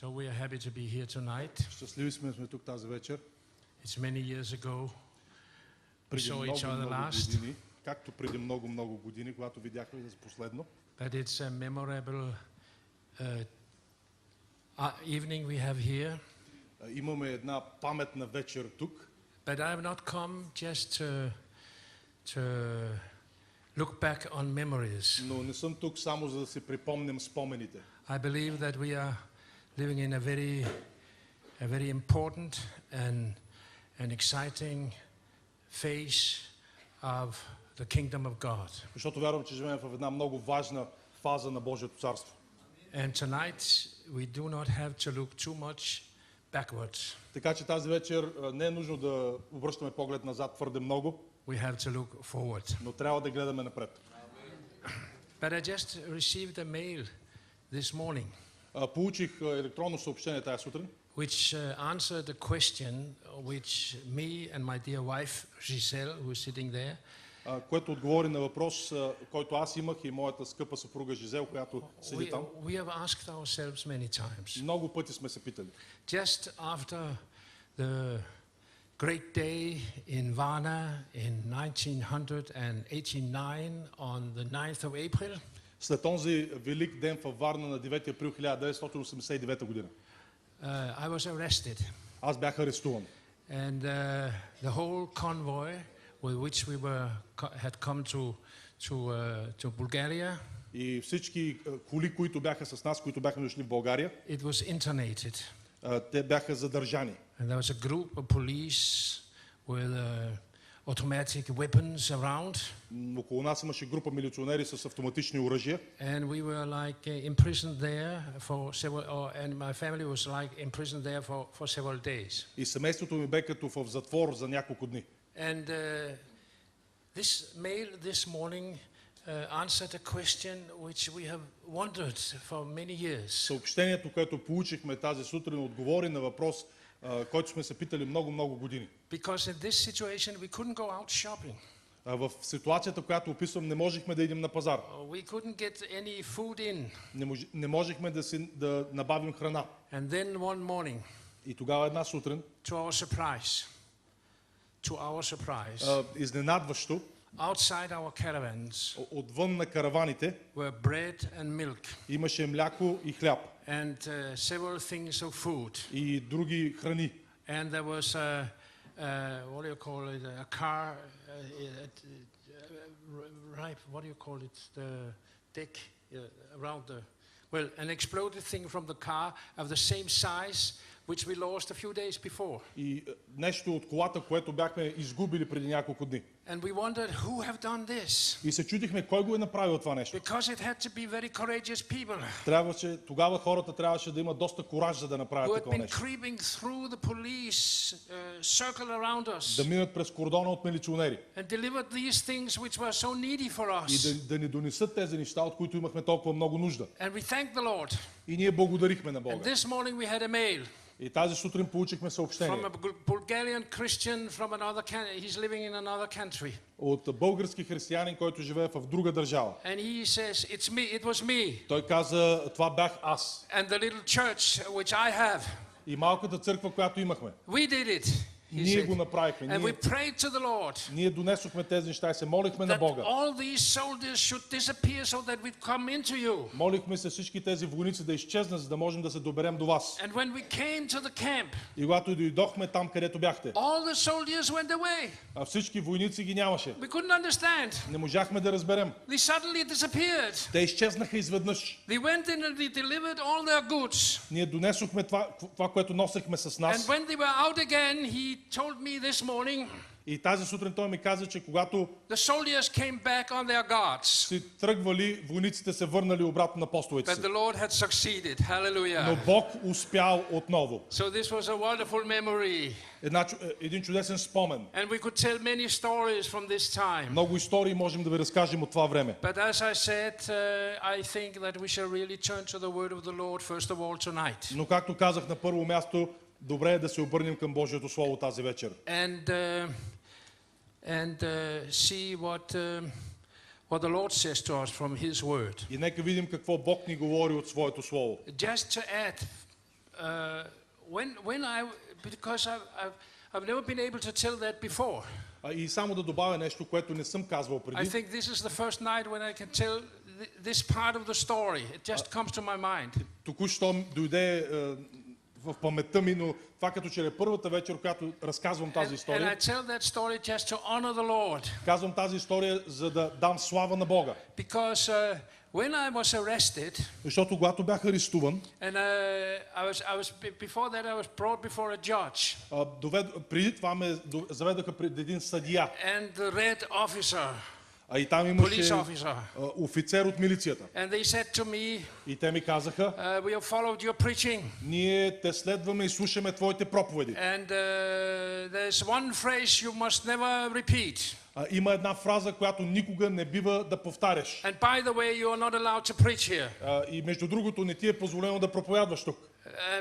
So we are happy to be here tonight. Щастливи сме тук тази вечер. It's many years ago we Преди saw много, each other много last, години, както преди много години, когато видяхме за последно. but it's a memorable evening we have here. Имаме една паметна вечер тук. But I have not come just to look back on memories. Но не съм тук само за да си припомням спомените. I believe that we are living in a very important and exciting phase of the kingdom of God. Защото вярвам, че живеем в една много важна фаза на Божието царство. And tonight we do not have to look too much backwards. Така че тази вечер не е нужно да обръщаме поглед назад твърде много, We have to look forward. но трябва да гледаме напред. But I just received a mail this morning Получих електронно съобщение тази сутрин, which answered the question which me and my dear wife Giselle, who is sitting there, което отговори на въпрос, който аз имах и моята скъпа съпруга Жизел, която седи там. we have asked ourselves many times. Много пъти сме се питали. Just after the great day in Varna in 1989 on the 9th of April, След онзи велик ден във Варна на 9 април 1989 година. I was arrested, Аз бях арестуван. and the whole convoy with which we had come to Bulgaria, И всички коли, които бяха с нас, които бяха дошли в България, it was internated. те бяха задържани. And there was a group of police with automatic weapons around, Около нас имаше група милиционери с автоматични оръжия. and we were like imprisoned there for several, and my family was like imprisoned there for several days. И семейството ми бе като в затвор за няколко дни. And this mail this morning answered a question which we have wondered for many years. Съобщението, което получихме тази сутрин, отговори на въпрос, който сме се питали много години. Because in this situation we couldn't go out shopping. В ситуацията, която описвам, не можехме да идем на пазар. We couldn't get any food in. Не можехме да набавим храна. And then one morning, И тогава една сутрин, to our surprise, изненадващо, outside our caravans отвън на караваните were bread and milk имаше мляко и хляб and several things of food. и други храни. And there was what do you call it? A car, what do you call it? The deck around an exploded thing from the car of the same size which we lost a few days before. И нещо от колата, което бяхме изгубили преди няколко дни. And we wondered who have done this. И се чудихме кой го е направил това нещо. Because it had to be very courageous people Тогава хората трябваше да имат доста кураж, за да направят who had такова been нещо. creeping through the police circle around us Да минат през кордона от милиционери and delivered these things which were so needy for и us. да ни донесат тези неща, от които имахме толкова много нужда. And we thank the Lord. И ние благодарихме на And Бога. this morning we had a mail И тази сутрин получихме съобщение from a Bulgarian Christian from another he's living in another country. от български християнин, който живее в друга държава. And he says, it was me. Той каза, това бях аз. And the little church which I have. И малката църква, която имахме. We did it. Ние го направихме. And we prayed to the Lord. Ние донесохме тези неща и се молихме на That Бога. all these soldiers should disappear so that we'd come into you. Молихме се всички тези войници да изчезнат, за да можем да се доберем до вас. And when we came to the camp, И когато дойдохме там, където бяхте, all the soldiers went away. а всички войници ги нямаше. We couldn't understand. Не можахме да разберем. They suddenly disappeared. Те изчезнаха изведнъж. They went in and they delivered all their goods. Ние донесохме това, което носехме с And нас. when they were out again, he told me this morning, И тази сутрин той ми каза, че когато the soldiers came back on their guards. си тръгвали, войниците се върнали обратно на постовете That си. the Lord had succeeded. Hallelujah. Но Бог успял отново. So this was a wonderful memory. Един чудесен спомен. And we could tell many stories from this time. Много истории можем да ви разкажем от това време. But as I said, I think that we shall really turn to the word of the Lord first of all tonight. Но както казах на първо място, добре е да се обърнем към Божието Слово тази вечер. And see what the Lord says to us from His Word. И нека видим какво Бог ни говори от своето Слово. Just to add because I've never been able to tell that before. И само да добавя нещо, което не съм казвал I преди. think this is the first night when I can tell this part of the story. It just comes to my mind. Току-що дойде в паметта ми, но това като че е първата вечер, когато разказвам тази And история. I tell that story just to honor the Lord. Казвам тази история, за да дам слава на Бога. Because when I was arrested, Защото когато бях арестуван, and before that I was brought before a judge преди това ме заведаха пред един съдия. and the red officer, А и там police имаше officer, офицер от милицията. and they said to me, И те ми казаха, we have followed your preaching, ние те следваме и слушаме твоите проповеди. and there's one phrase you must never repeat. Има една фраза, която никога не бива да повтаряш. And by the way, you are not allowed to preach here. И между другото не ти е позволено да проповядваш тук.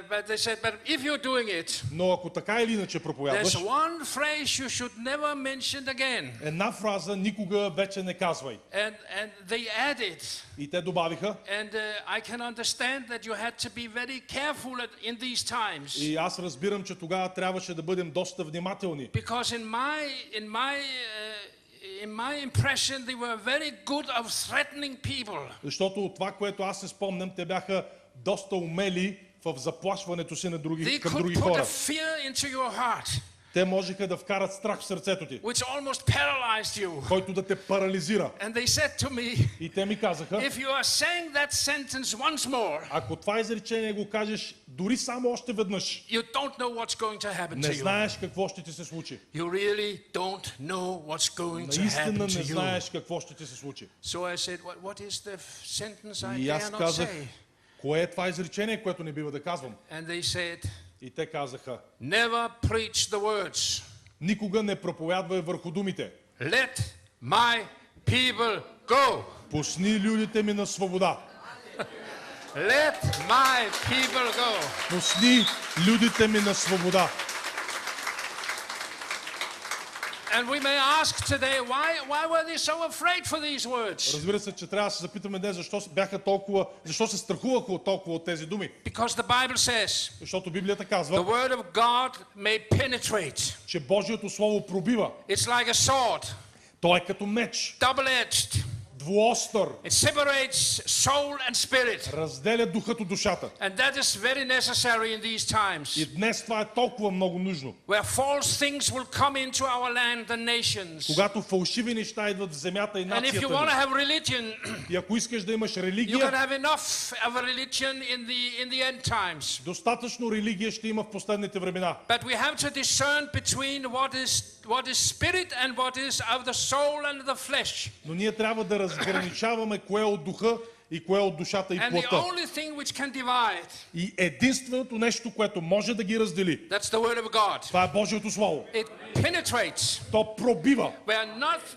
But they said, but if you're doing it, Но ако така или иначе there's проповядваш, one phrase you should never mention again. една фраза никога вече не казвай. And they added, И те добавиха, and I can understand that you had to be very careful in these times. и аз разбирам, че тогава трябваше да бъдем доста внимателни. Because in my impression, they were very good of threatening people. Защото от това, което аз се спомням, те бяха доста умели в заплашването си на They към could други put a хора. fear into your heart, Те можеха да вкарат страх в сърцето ти, which almost paralyzed you. който да те парализира. And they said to me, И те ми казаха, if you are saying that sentence once more, ако това изречение го кажеш дори само още веднъж, you don't know what's going to happen не to you. знаеш какво ще ти се случи. You really don't know what's going to Наистина happen не to you. знаеш какво ще ти се случи. So I said, what is the sentence I И dare аз not казах, say? кое е това изречение, което не бива да казвам? And they said, И те казаха, never preach the words. никога не проповядвай върху думите. Let my people go. Пусни людите ми на свобода. Let my people go. Пусни людите ми на свобода. And we may ask today, why were they so afraid for these words? Разбира се, че трябва да се запитаме днес защо се страхуваха толкова от тези думи. Because the Bible says, Защото Библията the казва, word of God may penetrate. че Божието Слово пробива. It's like a sword, То е като меч, double-edged. двуостър, It separates soul and spirit. разделя духът от душата. And that is very necessary in these times, И днес това е толкова много нужно. where false things will come into our land and nations. Когато фалшиви неща идват в земята и And if you нацията want to ни. have religion, И ако искаш да имаш you can религия, have enough of a religion in the end times. достатъчно религия ще има в последните времена. But we have to discern between what is spirit and what is of the soul and the flesh. Но ние трябва да разграничаваме кое е от духа и кое е от душата и And the плътта. only thing which can divide, И единственото нещо, което може да ги раздели, that's the word of God. това е Божието Слово. It penetrates То пробива. where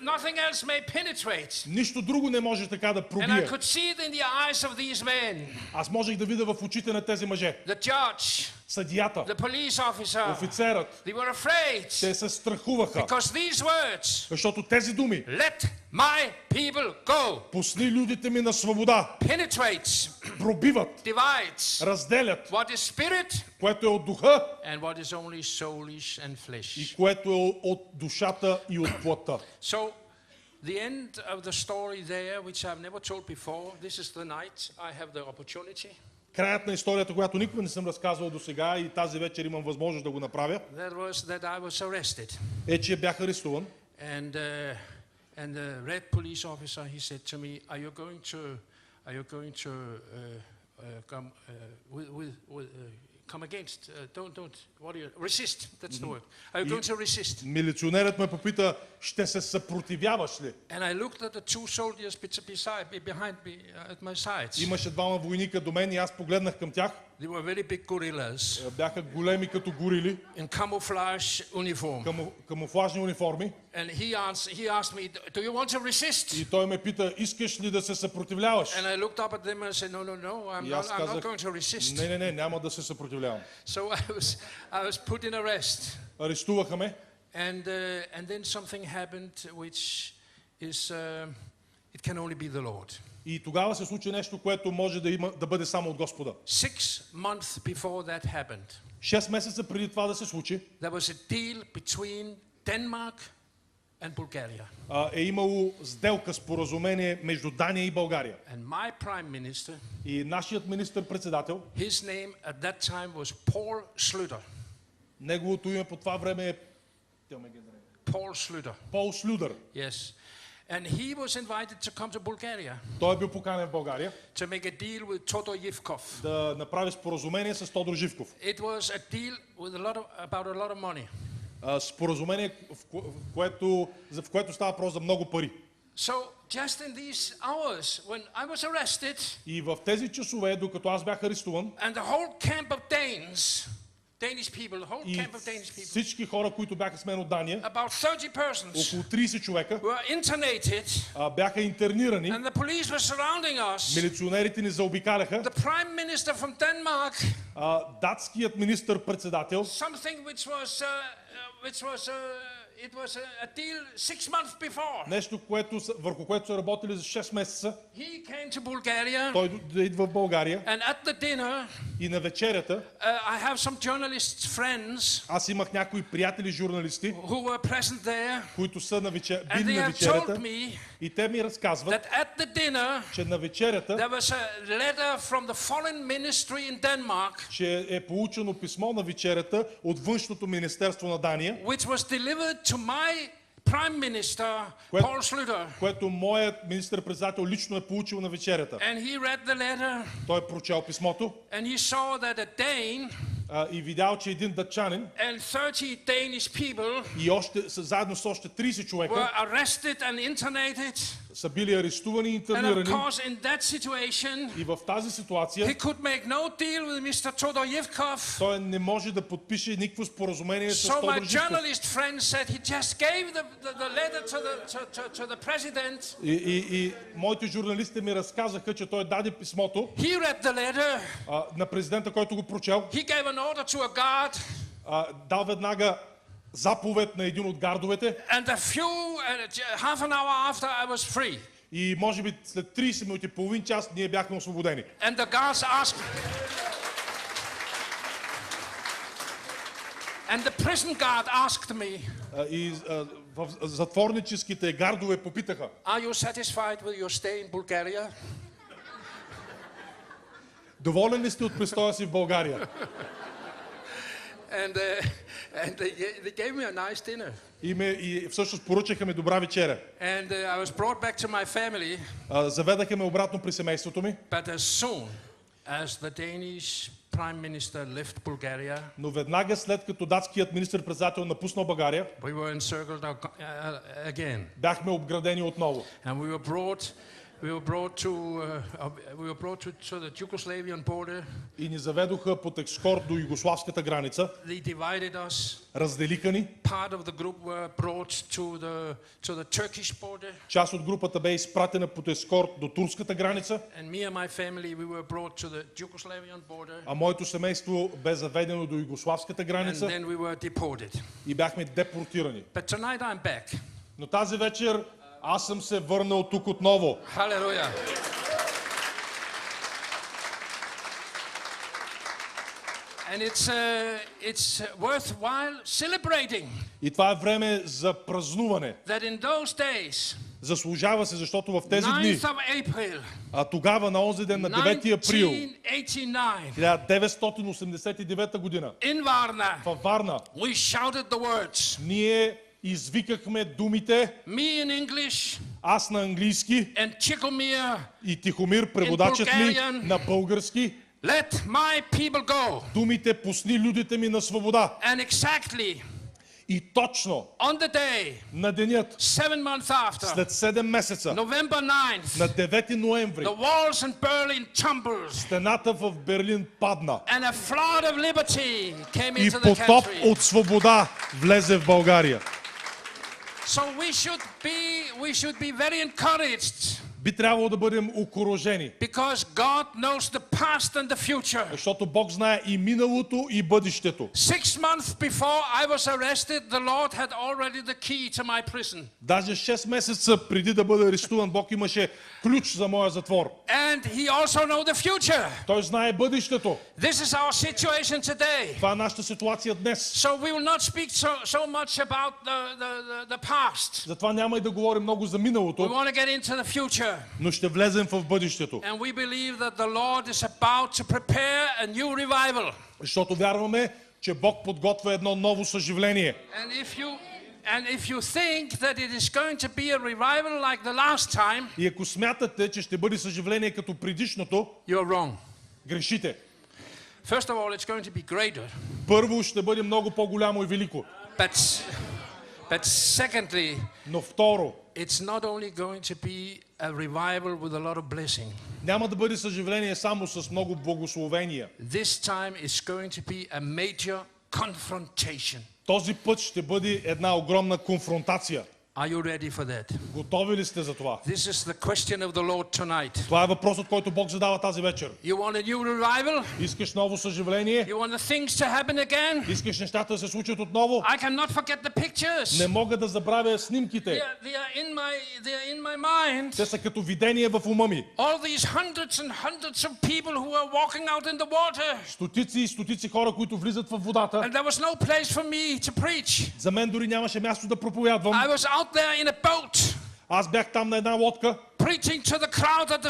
nothing else may penetrate. Нищо друго не може така да And I пробие. could see it in the eyes of these men. Аз можех да видя в очите на тези мъже. The judge, Съдията, the police officer, офицерът, they were afraid те се страхуваха. because these words, Защото тези думи, let my people go, пусни людите ми на свобода, penetrates, пробиват, divides разделят, what is spirit което е от духа and what is only soulish and flesh. и което е от душата и от плътта. So the end of the story there, which I've never told before, this is the night I have the opportunity. Краят на историята, която никога не съм разказвал до сега и тази вечер имам възможност да го направя, That was that I was arrested. е, че бях арестуван. And the red police officer, he said to me, are you going to come come against, resist, that's the word. Are you going to resist? Милиционерът ме попита, ще се съпротивяваш ли? And I looked at the two soldiers behind me at my sides. Имаше двама войника до мен и аз погледнах към тях. They were very big gorillas Бяха големи като горили, in camouflage uniform. камуфлажни униформи. And he asked me, do you want to resist? И той ме пита, искаш ли да се съпротивляваш? And I looked up at them and said, no, И аз I'm not казах, going to resist. не, няма да се съпротивлявам. So I was put in arrest. Арестуваха ме And then something happened which is it can only be the Lord. И тогава се случи нещо, което може да бъде само от Господа. 6 months before that happened, 6 месеца преди това да се случи, there was a deal between Denmark and Bulgaria. е имало сделка, споразумение между Дания и България. And my prime minister, И нашият министър-председател, his name at that time was Paul Schlüter. неговото име по това време е Paul Schlüter. Пол Шлюдър. Yes. And he was invited to come to Bulgaria Той е бил поканен в България to make a deal with Todor Yevkov. да направи споразумение с Тодор Живков. It was a deal with about a lot of money. Споразумение, в което става въпрос за много пари. So just in these hours when I was arrested, И в тези часове, докато аз бях арестуван, and the whole camp of Danish people, the whole и camp of Danish people, всички хора, които бяха с мен от Дания, about 30 persons, около 30 човека, were internated, бяха интернирани. and the police were surrounding us. Милиционерите ни заобикаляха. The prime minister from Denmark, Датският министър-председател, something which was it was a deal 6 months before. нещо, върху което са работили за 6 месеца, He came to Bulgaria, той да идва в България and at the dinner, и на вечерята, I have some journalists friends аз имах някои приятели журналисти, who were present there, които са and били they на have вечерята, told me и те ми разказват, that at the dinner че на вечерята, there was a letter from the foreign ministry in Denmark, че е получено писмо на вечерята от Външното министерство на Дания, which was delivered to my prime minister, Paul Schlüter. което моят министър-председател лично е получил на вечерята. And he read the letter, Той е прочел писмото and he saw that a Dane и видял, че един датчанин and 30 Danish people и заедно с още 30 човека were arrested and internated. са били арестувани и And of интернирани. course, in that situation, И в тази ситуация he could make no deal with Mr. Todor Yevkov. той не може да подпише никакво споразумение с So my Тодор Живков. journalist friend said he just gave the letter to the president. И моите журналисти ми разказаха, че той даде писмото He read the letter. на президента, който го прочел. He gave an order to a guard. Дал веднага заповед на един от гардовете. And half an hour after, I was free. И може би след 30 минути, половин час, ние бяхме освободени. And the guards asked, and the prison guard asked me, И в затворническите гардове попитаха: are you satisfied with your stay in Bulgaria? доволен ли сте от престоя си в България? And they gave me a nice dinner. И всъщност поръчаха ми добра вечеря. And I was brought back to my family. Заведаха ме обратно при семейството ми. But as soon as the Danish prime minister left Bulgaria, Но веднага след като датският министър-председател напуснал България, we were encircled again. бяхме обградени отново. And we were brought to the Yugoslavian border. И ни заведоха под ескорт до югославската граница. They divided us. Разделиха ни. Part of the group were brought to the Turkish border. Част от групата бе изпратена под ескорт до турската граница. And me and my family, we were brought to the Yugoslavian border. А моето семейство бе заведено до югославската And граница then we were deported. и бяхме депортирани. But tonight I'm back. Но тази вечер аз съм се върнал тук отново. Hallelujah. And it's worthwhile celebrating И това е време за празнуване. that in those days, Заслужава се, защото в тези дни, 9th of April, тогава на онзи ден, на 9 април 1989, 1989 година, in Varna, във Варна, we shouted the words. ние извикахме думите, Me in English аз на английски and Chicomir, и Тихомир, преводачът ми Bulgarian. на български, let my people go. думите пусни людите ми на свобода. And exactly И точно on the day, на денят, 7 months after, след 7 месеца, November 9th, на 9 ноември, the walls in Berlin tumbled стената в Берлин падна and a flood of liberty came и into the потоп country. от свобода влезе в България. So we should be very encouraged би трябвало да бъдем окуражени. Because God knows the past and the future. Защото Бог знае и миналото, и бъдещето. 6 months before I was arrested, the Lord had already the key to my prison. Даже 6 месеца преди да бъда арестуван, Бог имаше ключ за моя затвор. And He also knows the future. Той знае бъдещето. This is our situation today. Това е нашата ситуация днес. So we will not speak so much about the past. Затова няма и да говорим много за We миналото, want to get into the future. но ще влезем в бъдещето. And we believe that the Lord is about to prepare a new revival. Защото вярваме, че Бог подготвя едно ново съживление. And if you think that it is going to be a revival like the last time, И ако смятате, че ще бъде съживление като предишното, you're wrong. грешите. First of all, it's going to be greater. Първо ще бъде много по-голямо и велико. But secondly, Но второ, it's not only going to be a revival with a lot of blessing. няма да бъде съживление само с много благословения. This time is going to be a major confrontation. Този път ще бъде една огромна конфронтация. Are you ready for that? Готови ли сте за това? This is the question of the Lord tonight. Това е въпросът, който Бог задава тази вечер. You want a new revival? Искаш ново съживление? You want the things to happen again? Искаш нещата да се случат отново? I cannot forget the pictures. Не мога да забравя снимките. They are in my mind. Те са като видение в ума ми. All these hundreds and hundreds of people who are walking out in the water. Стотици и стотици хора, които влизат в водата. And there was no place for me to preach. За мен дори нямаше място да проповядвам. I was out there in a boat. Аз бях там на една лодка. Preaching to the crowd at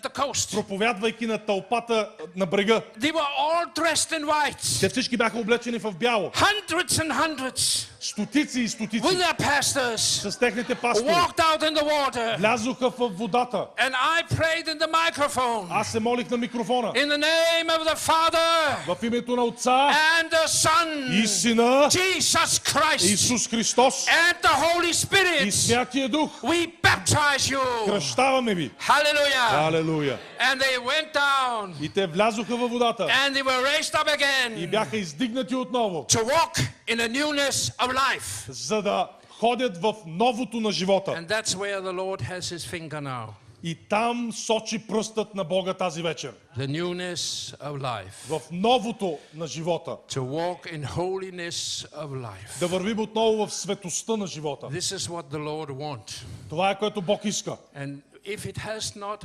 the coast. Проповядвайки на тълпата на брега. They were all dressed in white. Те всички бяха облечени в бяло. Hundreds and hundreds. Стотици и стотици. With their pastors. С техните пастори. Walked out in the water. Влязоха в водата. And I prayed in the microphone. Аз се молих на микрофона. In the name of the Father. В името на Отца And the Son. и Сина Jesus Christ. Исус Христос And the Holy Spirit. и Святия Дух. We baptize you. Кръщаваме ви. Hallelujah. Халелуя. And they went down. И те влязоха във водата. And they were raised up И again. бяха издигнати отново. To walk in a newness of life. За да ходят в новото на живота. And that's where the Lord has his finger now. И там сочи пръстът на Бога тази вечер. The newness of life. В новото на живота. To walk in holiness of life. Да вървим отново в светостта на живота. This is what the Lord wants. Това е което Бог иска. And if it has not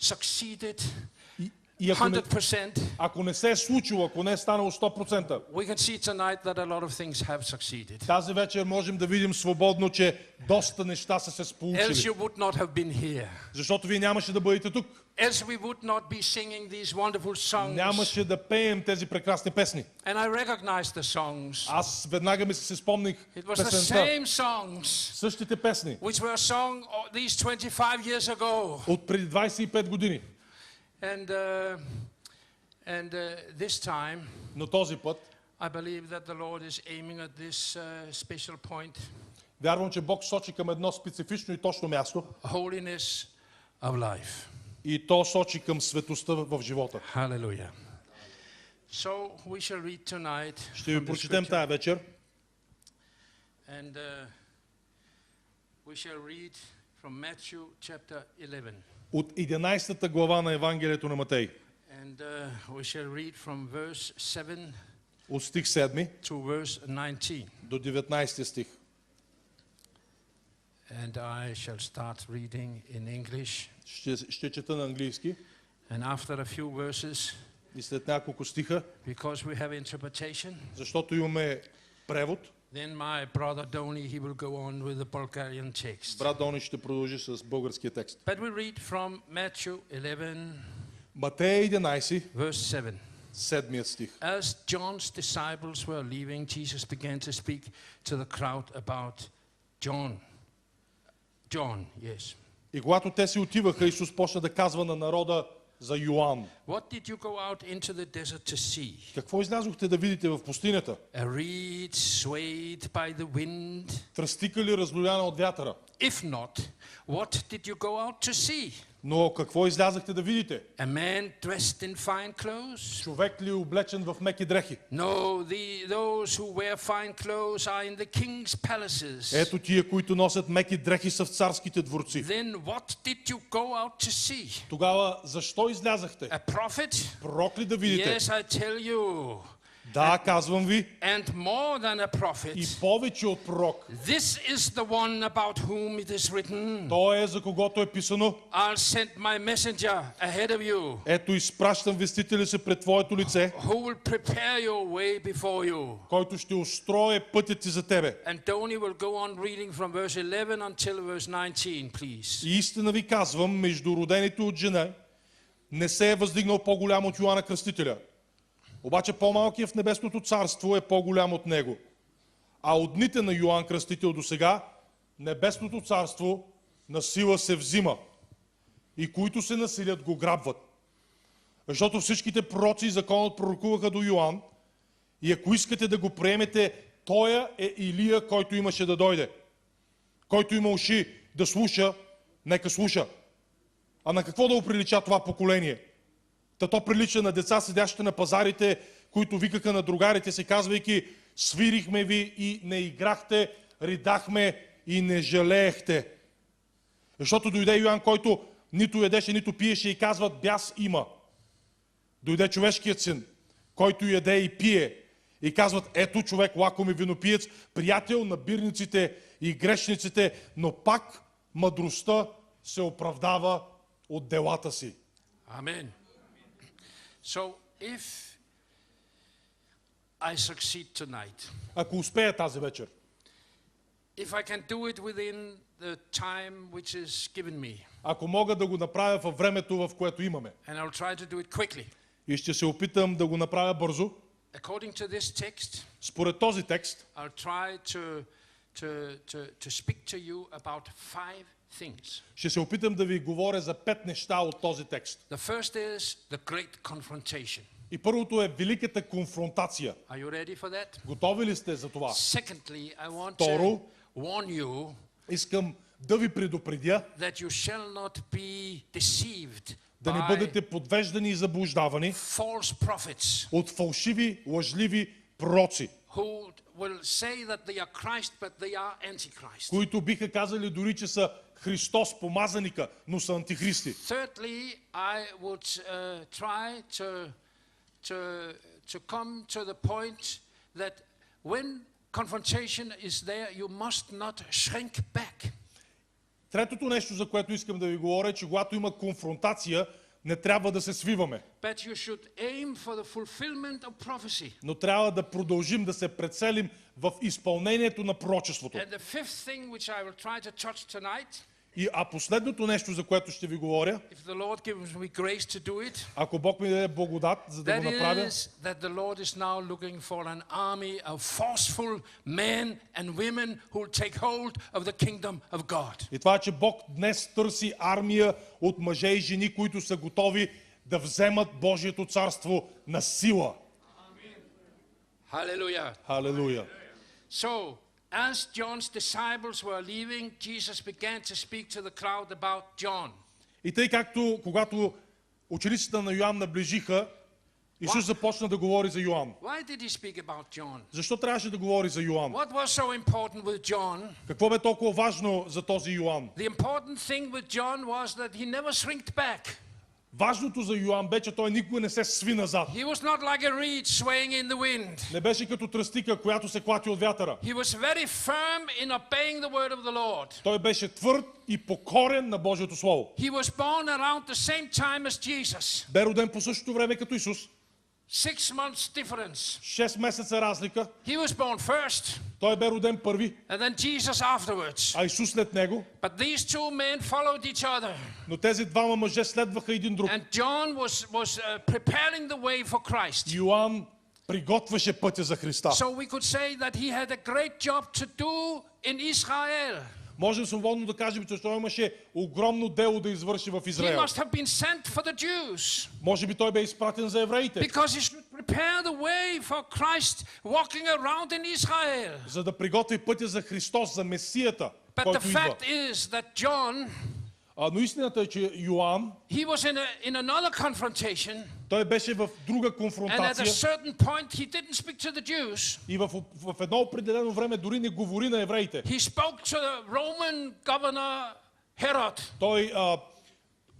succeeded И 100%, ако не се е случило, ако не е станало 100%, we can see tonight that a lot of things have succeeded. тази вечер можем да видим свободно, че доста неща са се Else сполучили. you would not have been here. Защото вие нямаше да бъдете тук. Else we would not be singing these wonderful songs. Нямаше да пеем тези прекрасни песни. And I recognized the songs. Аз веднага ми се спомних It was the песента. same songs Същите песни which were sung these 25 years ago. от преди 25 години. And this time, Но този път I believe that the Lord is aiming at this special point. вярвам, че Бог сочи към едно специфично и точно място. Holiness of life. И то сочи към светостта в живота. Hallelujah. So we shall read tonight. Ще ви from the прочетем scripture. тая вечер. And we shall read from Matthew chapter 11. От 11 глава на Евангелието на Матей. And we shall read from verse 7 От стих 7 to verse 19. до 19 стих. And I shall start reading in English. Ще чета на английски. And after a few verses, И след няколко стиха, because we have interpretation, защото имаме превод, then my brother Doni, he will go on with the Bulgarian text. брат Дони ще продължи с българския текст. But we read from Matthew 11, Матея 11, verse 7. 7 стих. As John's disciples were leaving, Jesus began to speak to the crowd about John. John, yes. И когато те си отиваха, Исус почна да казва на народа за Йоан. What did you go out into the desert to see? Какво излязохте да видите в пустинята? A reed swayed by the wind? Тръстика ли разлюляна от вятъра? If not, what did you go out to see? Но какво излязахте да видите? A man dressed in fine clothes? Човек ли облечен в меки дрехи? No, those who wear fine clothes are in the king's palaces. Ето тия, които носят меки дрехи, са в царските дворци. Then what did you go out to see? Тогава защо излязахте? A prophet? Пророк ли да видите? Yes, I tell you. Да, казвам ви. And more than a prophet. И повече от пророк. This is the one about whom it is written. Той е, за когото е писано. I'll send my messenger ahead of you. Ето, изпращам вестителя си пред твоето лице, Who will prepare your way before you. който ще устрои пътят ти за тебе. And Tony will go on reading from verse 11 until verse 19, please. И истина ви казвам, между родените от жена не се е въздигнал по-голям от Йоанна Кръстителя. Обаче по-малкият в небесното царство е по-голям от него. А от дните на Йоанн Кръстител до сега, небесното царство на сила се взима. И които се насилят, го грабват. Защото всичките пророци и законът пророкуваха до Йоанн. И ако искате да го приемете, той е Илия, който имаше да дойде. Който има уши да слуша, нека слуша. А на какво да оприлича това поколение? Та то прилича на деца, седящи на пазарите, които викаха на другарите си, казвайки: свирихме ви и не играхте, ридахме и не жалеехте. Защото дойде Йоанн, който нито ядеше, нито пиеше, и казват: бяс има. Дойде човешкият син, който яде и пие, и казват: ето човек, лаком и винопиец, приятел на бирниците и грешниците, но пак мъдростта се оправдава от делата си. Amen. So if I succeed tonight, Ако успея тази вечер, if I can do it within the time which is given me, ако мога да го направя във времето, в което имаме, and I'll try to do it quickly. и ще се опитам да го направя бързо, According to this text, според този текст, I'll try to speak to you about 5 things. ще се опитам да ви говоря за 5 неща от този текст. The first is the great confrontation. И първото е великата конфронтация. Are you ready for that? Готови ли сте за това? Secondly, I want Второ, to warn you искам да ви предупредя that you shall not be deceived да не by бъдете подвеждани и заблуждавани false prophets от фалшиви, лъжливи пророци, who will say that they are Christ, but they are Antichrist. които биха казали дори, че са Христос, помазаника, но са антихристи. Thirdly, I would try to come to the point that when confrontation is there, you must not shrink back. Третото нещо, за което искам да ви говоря, е, че когато има конфронтация, не трябва да се свиваме, But you should aim for the fulfillment of prophecy. но трябва да продължим да се прецелим в изпълнението на пророчеството. And the fifth thing which I will try to touch tonight, А последното нещо, за което ще ви говоря, if the Lord gives me grace to do it, ако Бог ми даде благодат, за да that го направя, is that the Lord is now looking for an army of forceful men and women who will take hold of the kingdom of God. и това е, че Бог днес търси армия от мъже и жени, които са готови да вземат Божието царство на сила. Hallelujah. Халелуя! So, as John's disciples were leaving, Jesus began to speak to the crowd about John. И тъй както, когато учениците на Йоан наближиха, Исус започна да говори за Йоан. Why did he speak about John? Защо трябваше да говори за Йоан? What was so important with John? Какво бе толкова важно за този Йоан? The important thing with John was that he never shrinked back. Важното за Йоан бе, че той никога не се сви назад. He was not like a reed swaying in the wind. Не беше като тръстика, която се клати от вятъра. He was very firm in obeying the word of the Lord. Той беше твърд и покорен на Божието Слово. He was born around the same time as Jesus. Бе роден по същото време като Исус. 6 months difference. 6 месеца разлика. He was born first, Той бе роден първи, and then Jesus afterwards. а Исус след него. But these two men followed each other. Но тези двама мъже следваха един друг. And John was preparing the way for Christ. Йоан приготвяше пътя за Христа. So we could say that he had a great job to do in Israel. Можем свободно да кажем, че той имаше огромно дело да извърши в He Израел. must have been sent for the Jews Може би той бе изпратен за евреите, because he should prepare the way for Christ walking around in Israel. за да приготви пътя за Христос, за Месията, But the който идва. fact is that John Но истината е, че Йоан, he was in another confrontation, той беше в друга and at a конфронтация certain point he didn't speak to the Jews. и в едно определено време дори не говори на евреите. He spoke to the Roman governor Herod. Той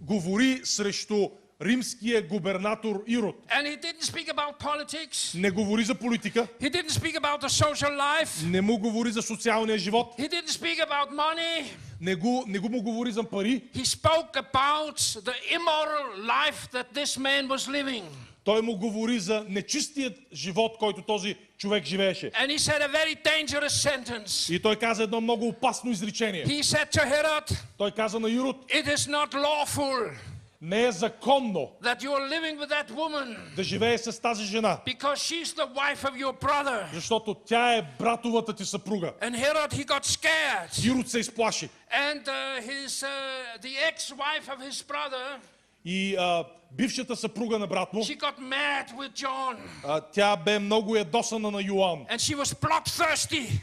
говори срещу римския губернатор Ирод. And he didn't speak about politics. Не говори за политика, He didn't speak about the social life. не му говори за социалния живот, He didn't speak about money. не му говори за пари. He spoke about the immoral life that this man was living. Той му говори за нечистият живот, който този човек живееше. And he said a very dangerous sentence. И той каза едно много опасно изречение. He said to Herod, Той каза на Ирод, it is not lawful не е законно that you are living with that woman да живее с тази жена, because she's the wife of your brother. защото тя е братовата ти съпруга. And Herod, he got scared. Ирод се изплаши. And the ex-wife of his brother, И бившата съпруга на брат му, she got mad with John. Тя бе много ядосана на Йоан. And she was bloodthirsty.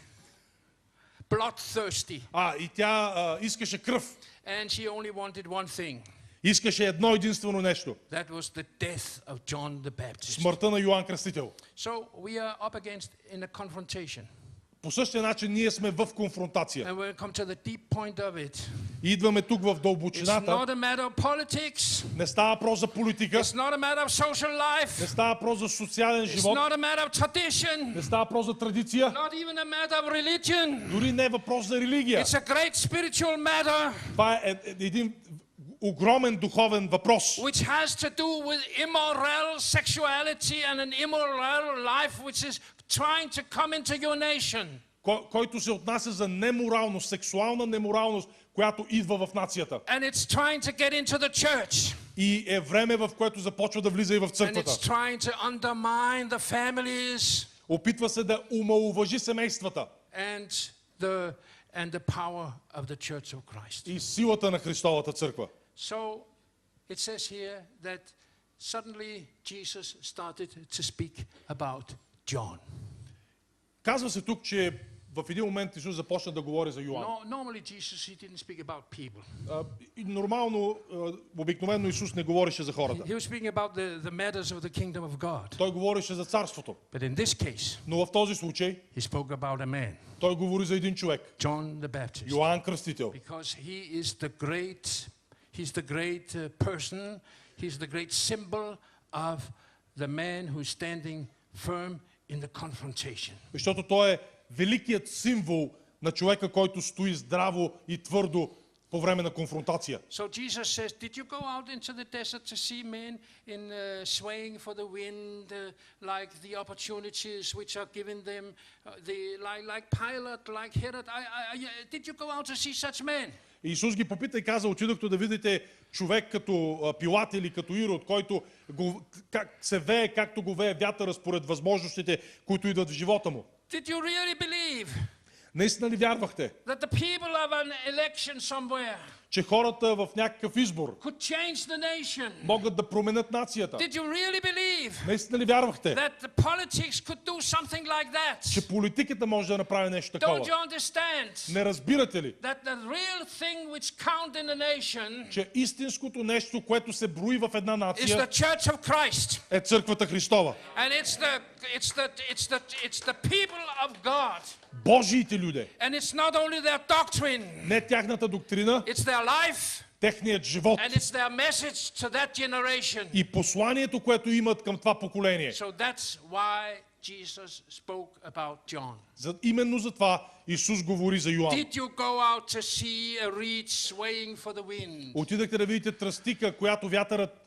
Bloodthirsty. И тя искаше кръв. And she only wanted one thing. Искаше едно единствено нещо. That was the death of John the Baptist. Смъртта на Йоан Кръстител. So we are up against in a confrontation. По същия начин ние сме в конфронтация. And we'll come to the deep point of it. И идваме тук в It's дълбочината. not a matter of politics. Не става въпрос за политика. It's not a matter of social Не life. става въпрос за социален It's живот. not a matter of tradition. Не става въпрос за традиция. Not even a matter of religion. Дори не е въпрос за религия. It's a great spiritual matter Това е един огромен духовен въпрос, which has to do with immoral sexuality and an immoral life which is trying to come into your nation. който се отнася за неморалност, сексуална неморалност, която идва в нацията. And it's trying to get into the church. И е време, в което започва да влиза и в And църквата. it's trying to undermine the families Опитва се да омаловажи семействата and the power of the church of Christ. и силата на Христовата църква. So it says here that suddenly Jesus started to speak about John. Казва се тук, че в един момент Исус започна да говори за Йоан. Normally Jesus, he didn't speak about people. И нормално, обикновено Исус не говореше за хората. He was speaking about the matters of the kingdom of God. Той говореше за царството. But in this case, Но в този случай he spoke about a man, той говори за един човек. John the Baptist. Йоан Кръстител. Because he is he's the great person, he's the great symbol of the man who's standing firm in the confrontation. Защото той е великият символ на човека, който стои здраво и твърдо по време на конфронтация. So Jesus says, did you go out into the desert to see men swaying for the wind, like the opportunities which are given them, like Pilate, like Herod? Did you go out to see such men? Исус ги попита и каза, отидохте да видите човек като Пилат или като Ирод, който как се вее, както го вее вятъра според възможностите, които идват в живота му. Did you really believe Наистина ли вярвахте, that the people of an election somewhere че хората в някакъв избор could change the nation? могат да променят нацията? Did you really believe Наистина ли вярвахте, that the politics could do something like that? че политиката може да направи нещо такова? Don't you understand Не разбирате ли, that the real thing which counts in a nation че истинското нещо, което се брои в една is the нация, Church of Christ, е църквата Христова? and it's the people of God, Божиите люди. and it's not only their doctrine, Не тяхната доктрина, it's their life, техният живот and it's their message to that generation. и посланието, което имат към това поколение. So that's why Jesus spoke about John. Именно за това Исус говори за Йоан. Did you go out to see a reed swaying for the wind? Отидахте да видите тръстика, която вятърът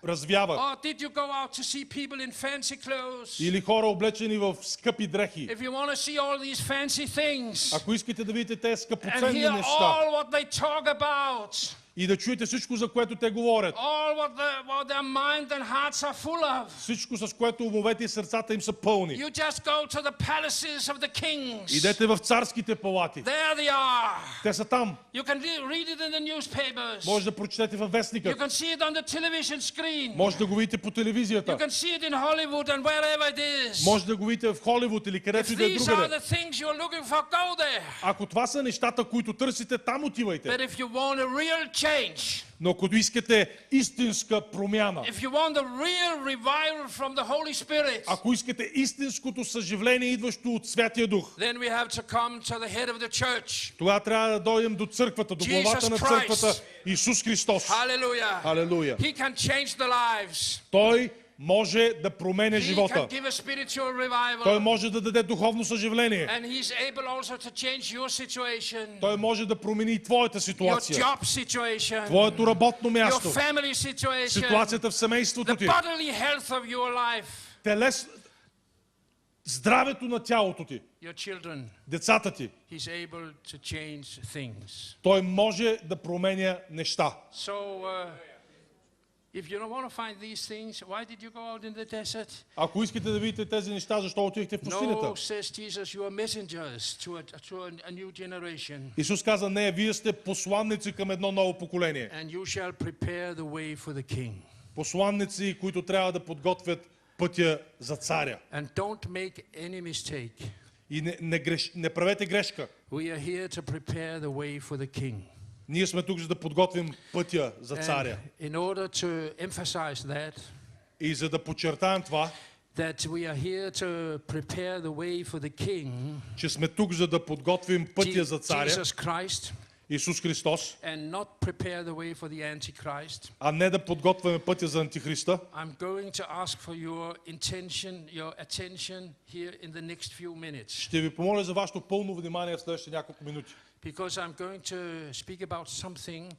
развява. Or did you go out to see people in fancy clothes? Или хора облечени в скъпи дрехи. If you want to see all these fancy things Ако искате да видите тези and скъпоценни hear неща all what they talk about, и да чуете всичко, за което те говорят, all what their mind and hearts are full of, всичко, с което умовете и сърцата им са пълни, you just go to the palaces of the kings. идете в царските палати. There they are. Те са там. You can read it in the newspapers. Може да прочетете във You вестника. can see it on the television screen. Може да го видите по You телевизията. can see it in Hollywood and wherever it is. Може да го видите в Холивуд или където и да е These are другаде. the things you're looking for, go there. Ако това са нещата, които търсите, там отивайте. But if you want a real change, Но ако искате истинска промяна, if you want the real revival from the Holy Spirit, ако искате истинското съживление, идващо от Святия Дух, then we have to come to the head of the church. тогава трябва да дойдем до църквата, до главата на църквата, Исус Христос. Hallelujah. Халелуя! He can change the lives. Той може да променя He живота. can give a spiritual revival. Той може да даде духовно съживление. And he's able also to change your situation, Той може да промени и твоята your ситуация, job situation, твоето работно your място, family situation, ситуацията в семейството the ти, bodily health of your life, здравето на тялото ти, your children. децата ти. He's able to change things. Той може да променя неща. So, if you don't want to find these things, why did you go out in the desert? Ако искате да видите тези неща, защо отидете в пустинята? No, says Jesus, you are messengers to a new generation. Исус каза, не, вие сте посланници към едно ново поколение. And you shall prepare the way for the king. Посланници, които трябва да подготвят пътя за царя. And don't make any mistake. И не правете грешка. We are here to prepare the way for the king. Ние сме тук, за да подготвим пътя за царя. And in order to emphasize that, И за да подчертаем това, that we are here to prepare the way for the king, че сме тук, за да подготвим пътя за царя, Jesus Christ, Исус Христос, and not prepare the way for the Antichrist, а не да подготвяме пътя за Антихриста. I'm going to ask for your attention here in the next few minutes. Ще ви помоля за вашето пълно внимание в следващите няколко минути. Because I'm going to speak about something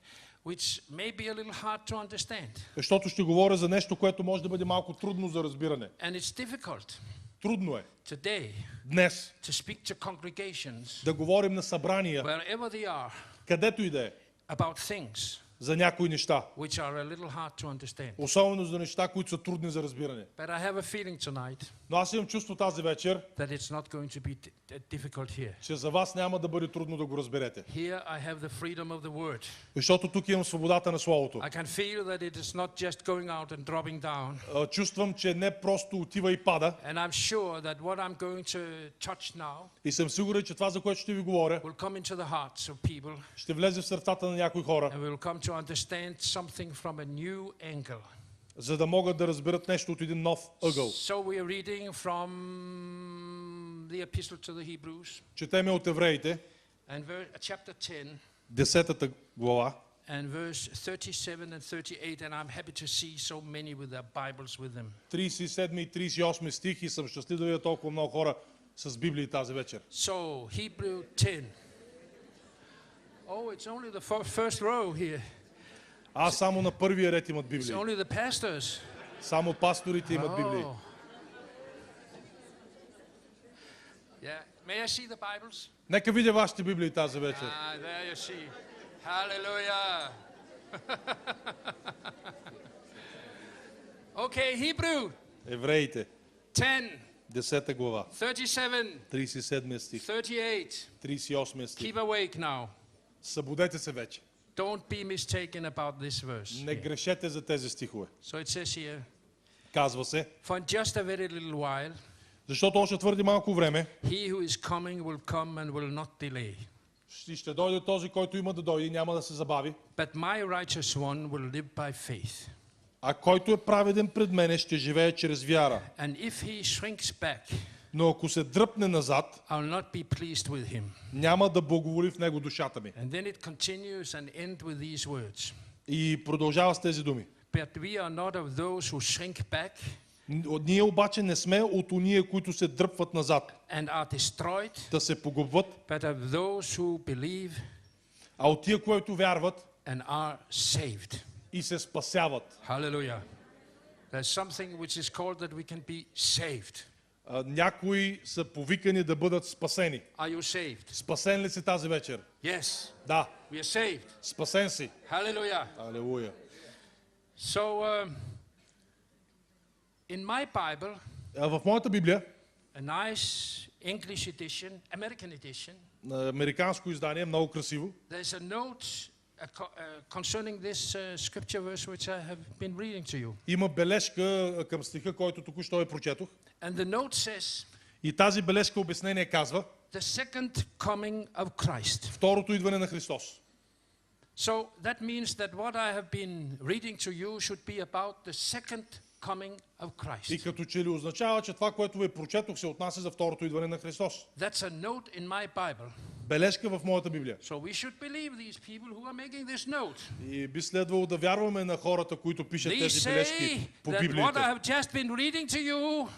which may be a little hard to understand. Защото ще говоря за нещо, което може да бъде малко трудно за разбиране. And it's difficult Трудно е today днес to speak to congregations, да говорим на събрания, wherever they are, където и да е, about things за някои неща. which are a little hard to understand. Особено за неща, които са трудни за разбиране. But I have a feeling tonight Но аз имам чувство тази вечер, that it's not going to be difficult here. че за вас няма да бъде трудно да го разберете. Here I have the freedom of the word. Защото тук имам свободата на Словото. I can feel that it is not just going out and dropping down. Чувствам, че не просто отива и пада. And I'm sure that what I'm going to touch now И съм сигурен, че това, за което ще ви говоря, will come into the hearts of people ще влезе в сърцата на някои хора, and will come to understand something from a new angle. за да могат да разберат нещо от един нов ъгъл. So we are reading from the Epistle to the Hebrews Четеме от Евреите, and chapter 10 10 глава, and verse 37 and 38, and I'm happy to see so many with their Bibles with them. 37 и 38 стих, и съм щастлив да видя толкова много хора с Библии тази вечер. So, Hebrew 10. Oh, it's only the first row here. Аз само на първия ред имат It's Библии. only the pastors. Само пасторите имат Библии. Oh. Yeah. May I see the Bibles? Нека видя вашите Библии тази вечер. There you see. Hallelujah. Okay, Hebrew Евреите, 10, 10 глава, 37, 37 стих, 38. 38 стих. Keep awake now. Събудете се вече. Don't be mistaken about this verse. Не грешете за тези стихове. So it says here, Казва се, for in just a very little while, защото още твърде малко време he who is coming will come and will not delay. ще дойде този, който има да дойде и няма да се забави. But my righteous one will live by faith. А който е праведен пред мене, ще живее чрез вяра. And if he shrinks back, Но ако се дръпне назад, I'll not be pleased with him. няма да благоволи в него душата ми. And then it continues and ends with these words. И продължава с тези думи. But we are not of those who shrink back Ние обаче не сме от уния, които се дръпват назад, and are destroyed, да се погубват, but of those who believe а от тия, които вярват and are saved. и се спасяват. Hallelujah. There's something which is called that we can be saved. Някои са повикани да бъдат спасени. Are you saved? Спасен ли си тази вечер? Yes. Да. We are saved. Спасен си. Hallelujah. Алелуя. So, in my Bible, В моята Библия, a nice English edition, American edition, на американско издание, много красиво, there's a note concerning this scripture verse which I have been reading to you. има бележка към стиха, който току-що я прочетох. And the note says, И тази бележка обяснение казва, the second coming of Christ. второто идване на Христос. So that means that what I have been reading to you should be about the second coming of И Christ. като че ли означава, че това, което ви прочетох, се отнася за второто идване на Христос. That's a note in my Bible. Бележка в моята Библия. So we should believe these people who are making this note. И би следвало да вярваме на хората, които пишат They тези бележки say по that what I Библиите. have just been reading to you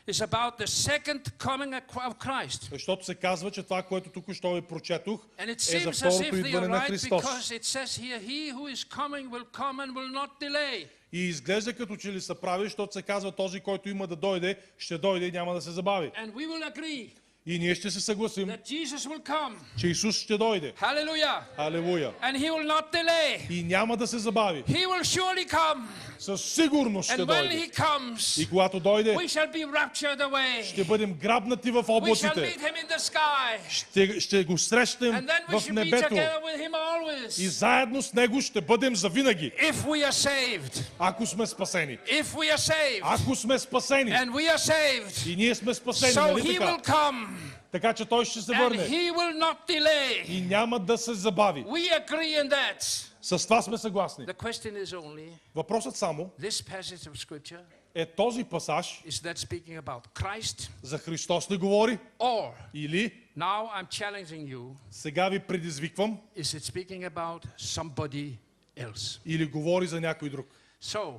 is about the second coming of Christ. Защото се казва, че това, което току-що ви прочетох, And it е за seems as второто if they are идване на right Христос. because it says here, he who is coming will come and will not delay. И изглежда като че ли са прави, защото се казва, този, който има да дойде, ще дойде и няма да се забави. And we will agree И ние ще се съгласим, that Jesus will come. че Исус ще дойде. Hallelujah. Алелуя. And he will not delay. И няма да се забави. He will surely come. Със сигурност ще And when дойде. he comes, И когато дойде, we shall be raptured away. ще бъдем грабнати в We shall облаците. meet him in the sky. Ще го срещнем And then we в should be небето. together with him И always. заедно с него ще бъдем завинаги, If we are saved. ако сме спасени. If we are saved. Ако сме спасени. And we are saved. И ние сме спасени, So нали he така? will come. Така че той ще се And върне. he will not delay. И няма да се забави. We agree in that. С това сме съгласни. The question is only, Въпросът само this passage of scripture, е този пасаж is that speaking about Christ? за Христос ли говори? Or, Или now I'm challenging you, сега ви предизвиквам, is it speaking about somebody else? или говори за някой друг? So,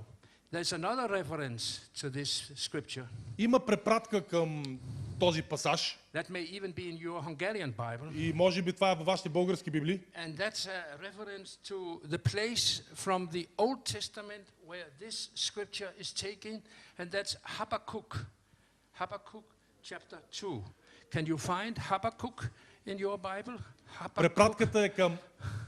there's another reference to this scripture Има препратка към този пасаж that may even be in your Hungarian Bible, и може би това е във вашите български библии. and that's a reference to the place from the Old Testament where this scripture is taken, and that's Habakkuk. Habakkuk chapter 2. Can you find Habakkuk in your Bible? Habakkuk. Препратката е към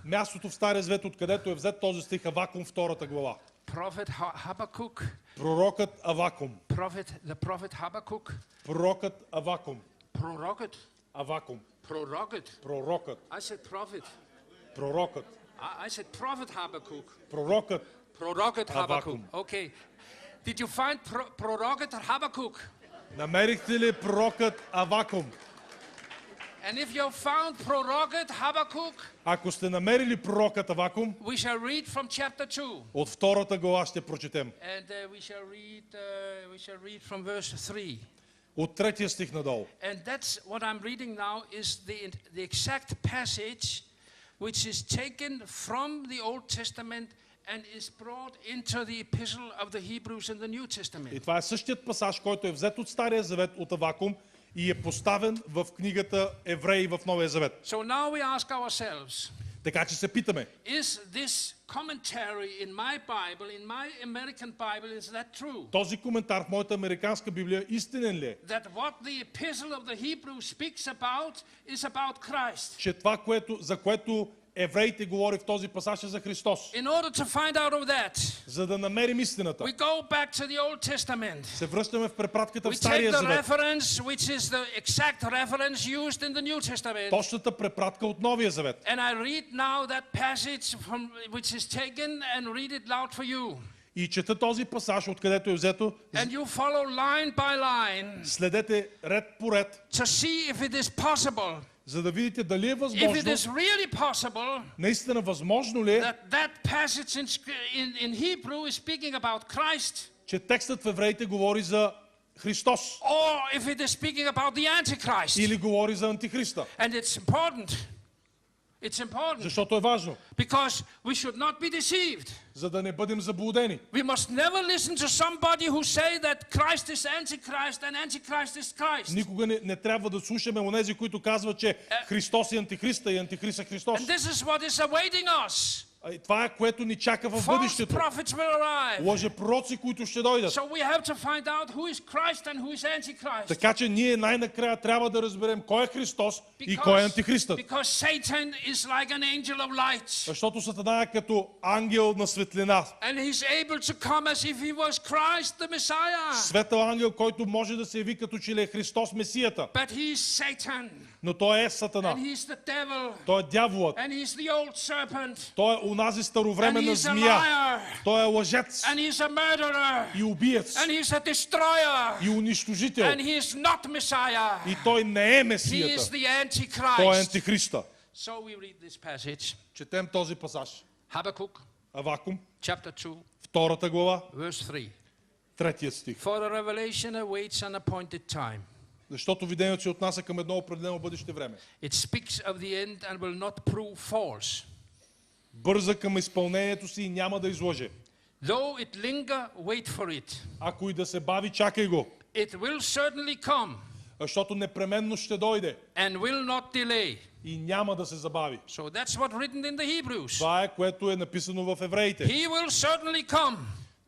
мястото в Стария Завет, откъдето е взет този стих Авакум, 2 глава. Prophet Habakkuk. Пророкът Авакум. The prophet Habakkuk. Пророкът Авакум. Proroget. Авакум. Proroget. Пророкът. I said prophet. Пророкът. I said prophet Habakkuk. Пророкът. Proroget Habakkuk. Habakkuk. Okay. Did you find Proroget Habakkuk? Намерихте ли пророкът Авакум? And if you found Proroget Habakkuk, Ако сте намерили пророкът Авакум, we shall read from chapter 2. от 2 глава ще прочетем. And we shall read from verse 3. От 3 стих надолу. And that's what I'm reading now is the exact passage which is taken from the Old Testament and is brought into the epistle of the Hebrews in the New И Testament. това е същият пасаж, който е взет от Стария Завет, от Авакум, и е поставен в книгата Евреи в Новия Завет. So now we ask ourselves, Така че се питаме, is this commentary in my Bible, in my American Bible, is that true? този коментар в моята американска Библия истинен ли е? That what the epistle of the Hebrews speaks about is about Christ. Че това, за което евреите говори в този пасаж е за Христос. In order to find out of that, За да намерим истината, we go back to the Old Testament. се връщаме в препратката We в take Стария the Завет. reference, which is the exact reference used in the New Testament. Точната препратка от Новия Завет. And I read now that passage from which is taken and read it loud for you. И чета този пасаж, откъдето е взето. And you follow line by line Следете ред по ред, to see if it is possible. за да видите дали е If it възможно, is really possible наистина възможно ли е, that passage in Hebrew is speaking about Christ, че текстът в Евреите говори за Христос or if it is speaking about the Antichrist. или говори за Антихриста. And it's important. It's important Защото е важно, because we should not be deceived. за да не бъдем заблудени. We must never listen to somebody who say that Christ is Antichrist and Antichrist is Christ. Никога не трябва да слушаме онези, които казват, че Христос е Антихриста и Антихрист е Христос. And this is what is awaiting us. И това е, което ни чака в False бъдещето. prophets will arrive. Лъжепророци, които ще дойдат. So we have to find out who is Christ and who is Antichrist. Така че ние най-накрая трябва да разберем кой е Христос и кой е Антихристът. Because Satan is like an angel of light. Защото Сатана е като ангел на светлина. And he's able to come as if he was Christ the Messiah. Светъл ангел, който може да се яви като че ли е Христос Месията. But he's Satan. Но той е Сатана. And he's the devil. Той е дяволът. And he's the old serpent. Той е онази And старовременна he's a змия. liar. Той е лъжец And he's a murderer. и убиец And he's a destroyer. и унищожител. And he is not Messiah. И той не е He is Месията. the Той е Antichrist. Антихриста. So we read this passage, Четем този пасаж. Habakkuk, Авакум, chapter 2, втората глава, verse 3. третия стих. For the revelation awaits an appointed time. Защото видението се отнася към едно определено бъдеще време. It speaks of the end and will not prove false. Бърза към изпълнението си и няма да излъже. Though it linger, wait for it. Ако и да се бави, чакай го. It will certainly come Защото непременно ще дойде and will not delay. и няма да се забави. So that's what written in the Hebrews. Това е, което е написано в Евреите. He will certainly come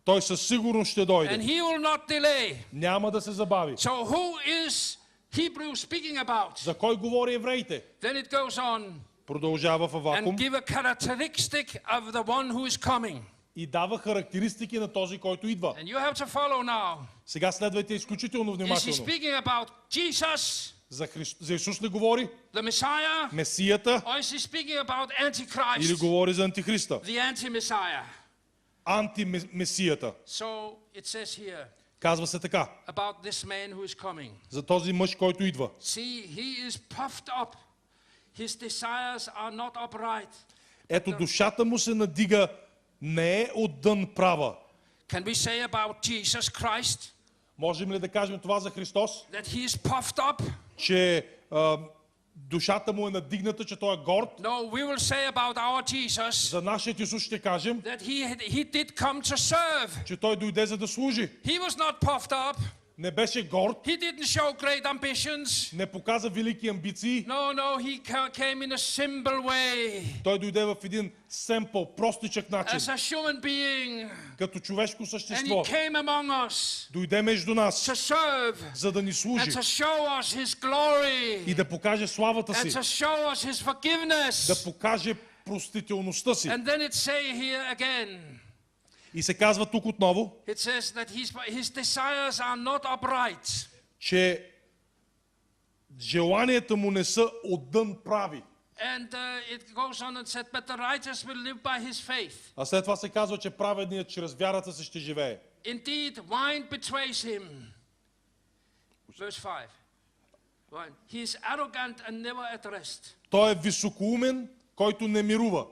Той със сигурност ще and дойде. he will not delay. Няма да се забави. So who is Hebrews speaking about? За кой говори Евреите? Then it goes on Продължава в Авакум and give a characteristic of the one who is coming. и дава характеристики на този, който идва. And you have to follow now. Сега следвайте изключително Is he внимателно. speaking about Jesus, За Исус ли говори? the Messiah? Месията Or is he speaking about или Antichrist, говори за Антихриста? the anti-Messiah? Антимесията. So it says here Казва се така. about this man who is coming. За този мъж, който идва. See, he is puffed up. His desires are not upright. Ето душата му се надига, не е отдън права. Can we say about Jesus Christ Можем ли да кажем това за Христос? that he is puffed up? Че душата му е надигната, че той е горд? No, we will say about our Jesus За нашият Исус ще кажем, that he did come to serve. че той дойде за да служи. He was not puffed up. Не беше горд, He didn't show great ambitions. не показа велики амбиции. No, he came in a simple way Той дойде в един семпъл, простичък начин, as a human being. като човешко And същество. he came among us Дойде между нас, to serve за да ни служи and to show us his glory и да покаже славата and си, to show us his forgiveness. да покаже простителността си. And then it say here again, И се казва тук отново, it says that his desires are not upright. че желанията му не са отдън прави. And it goes on and said, but the righteous will live by his faith. А след това се казва, че праведният чрез вярата си ще живее. Indeed, wine betrays him. Verse 5. Wine. He is arrogant and never at rest. Той е високоумен, който не мирува.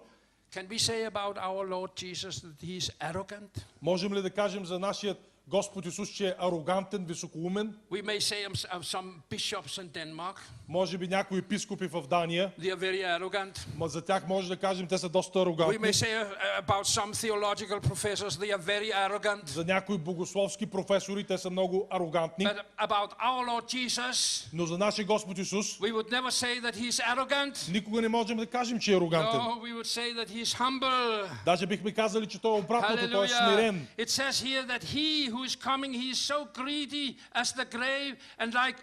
Can we say about our Lord Jesus that he is arrogant? Можем ли да кажем за нашия Господ Исус, че е арогантен, високоумен? We may say of some bishops in Denmark, Може би някои епископи в Дания, they are very arrogant. за тях може да кажем, те са доста We may арогантни. say about some theological professors, they are very arrogant. За някои богословски професори, те са много арогантни. But about our Lord Jesus, Но за нашия Господ Исус, we would never say that he is arrogant. никога не можем да кажем, че е арогантен. No, we would say that he is humble. Даже бихме казали, че той е обратното, той е Hallelujah. смирен. It says here that he who is coming, he is so greedy as the grave, and like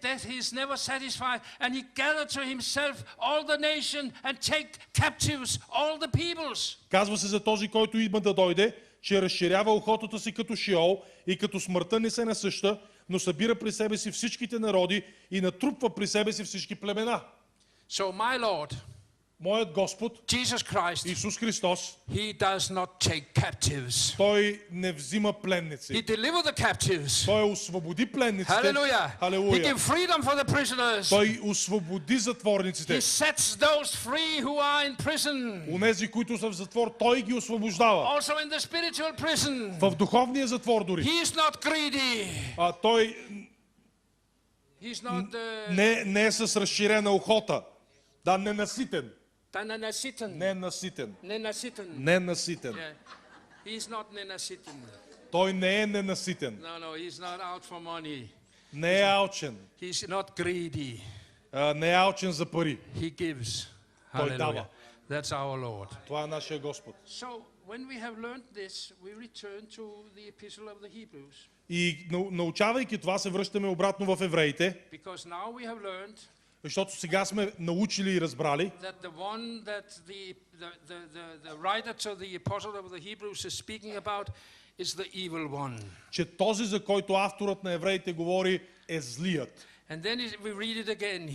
death he is never satisfied, and he gathered to himself all the nation and take captives all the peoples. Казва се за този, който има да дойде, че разширява охотата си като Шиол и като смъртта не се насъща, но събира при себе си всичките народи и натрупва при себе си всички племена. So my Lord, Моят Господ, Jesus Christ, Исус Христос, he does not take captives. Той не взима He пленници. delivered the captives. Той освободи пленниците. Hallelujah. He Халелуя. gave freedom for the prisoners. Той освободи затворниците. He sets those free who are in prison. Онези, които са в затвор, Той ги освобождава. Also in the spiritual prison. В духовния затвор дори. He is not greedy. Той He's not не е с разширена охота. Да, ненаситен. nenasitten. Ненаситен. Nenasitten. Ненаситен. Yeah. He's not nenasitten. Той не е ненаситен. No, he's not out for money. Не е алчен. He's not greedy. Не е алчен за пари. He gives. Той Hallelujah. дава. That's our Lord. Това е нашия Господ. So when we have learned this, we return to the epistle of the Hebrews. И научавайки това, се връщаме обратно в Евреите, Because now we have learned защото сега сме научили и разбрали, that the one that the writer to the apostle of the Hebrews is speaking about is the evil one. че този, за който авторът на Евреите говори, е злият. And then we read it again.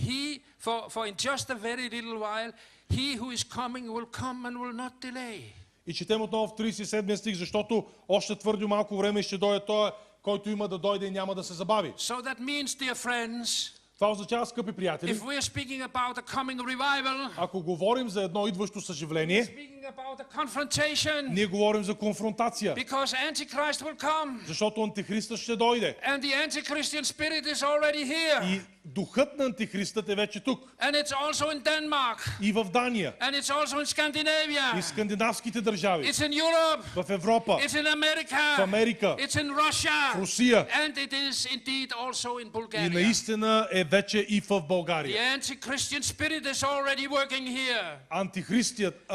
For in just a very little while, he who is coming will come and will not delay. И четем отново в 37 стих, защото още твърде малко време ще дойде той, който има да дойде и няма да се забави. So that means, dear friends, Това означава, скъпи приятели, if we're speaking about a coming revival, ако говорим за едно идващо съживление, speaking about a confrontation, ние говорим за конфронтация, because Antichrist will come, защото Антихристът ще дойде. and the anti-Christian spirit is already here, И духът на Антихристът е вече тук. and it's also in Denmark, И в Дания, and it's also in Scandinavia, и в скандинавските държави, it's in Europe, в Европа, it's in America, в Америка, it's in Russia, в Русия and it is indeed also in и Bulgaria. наистина е вече и в The България. anti-Christian spirit is already working here. Антихристският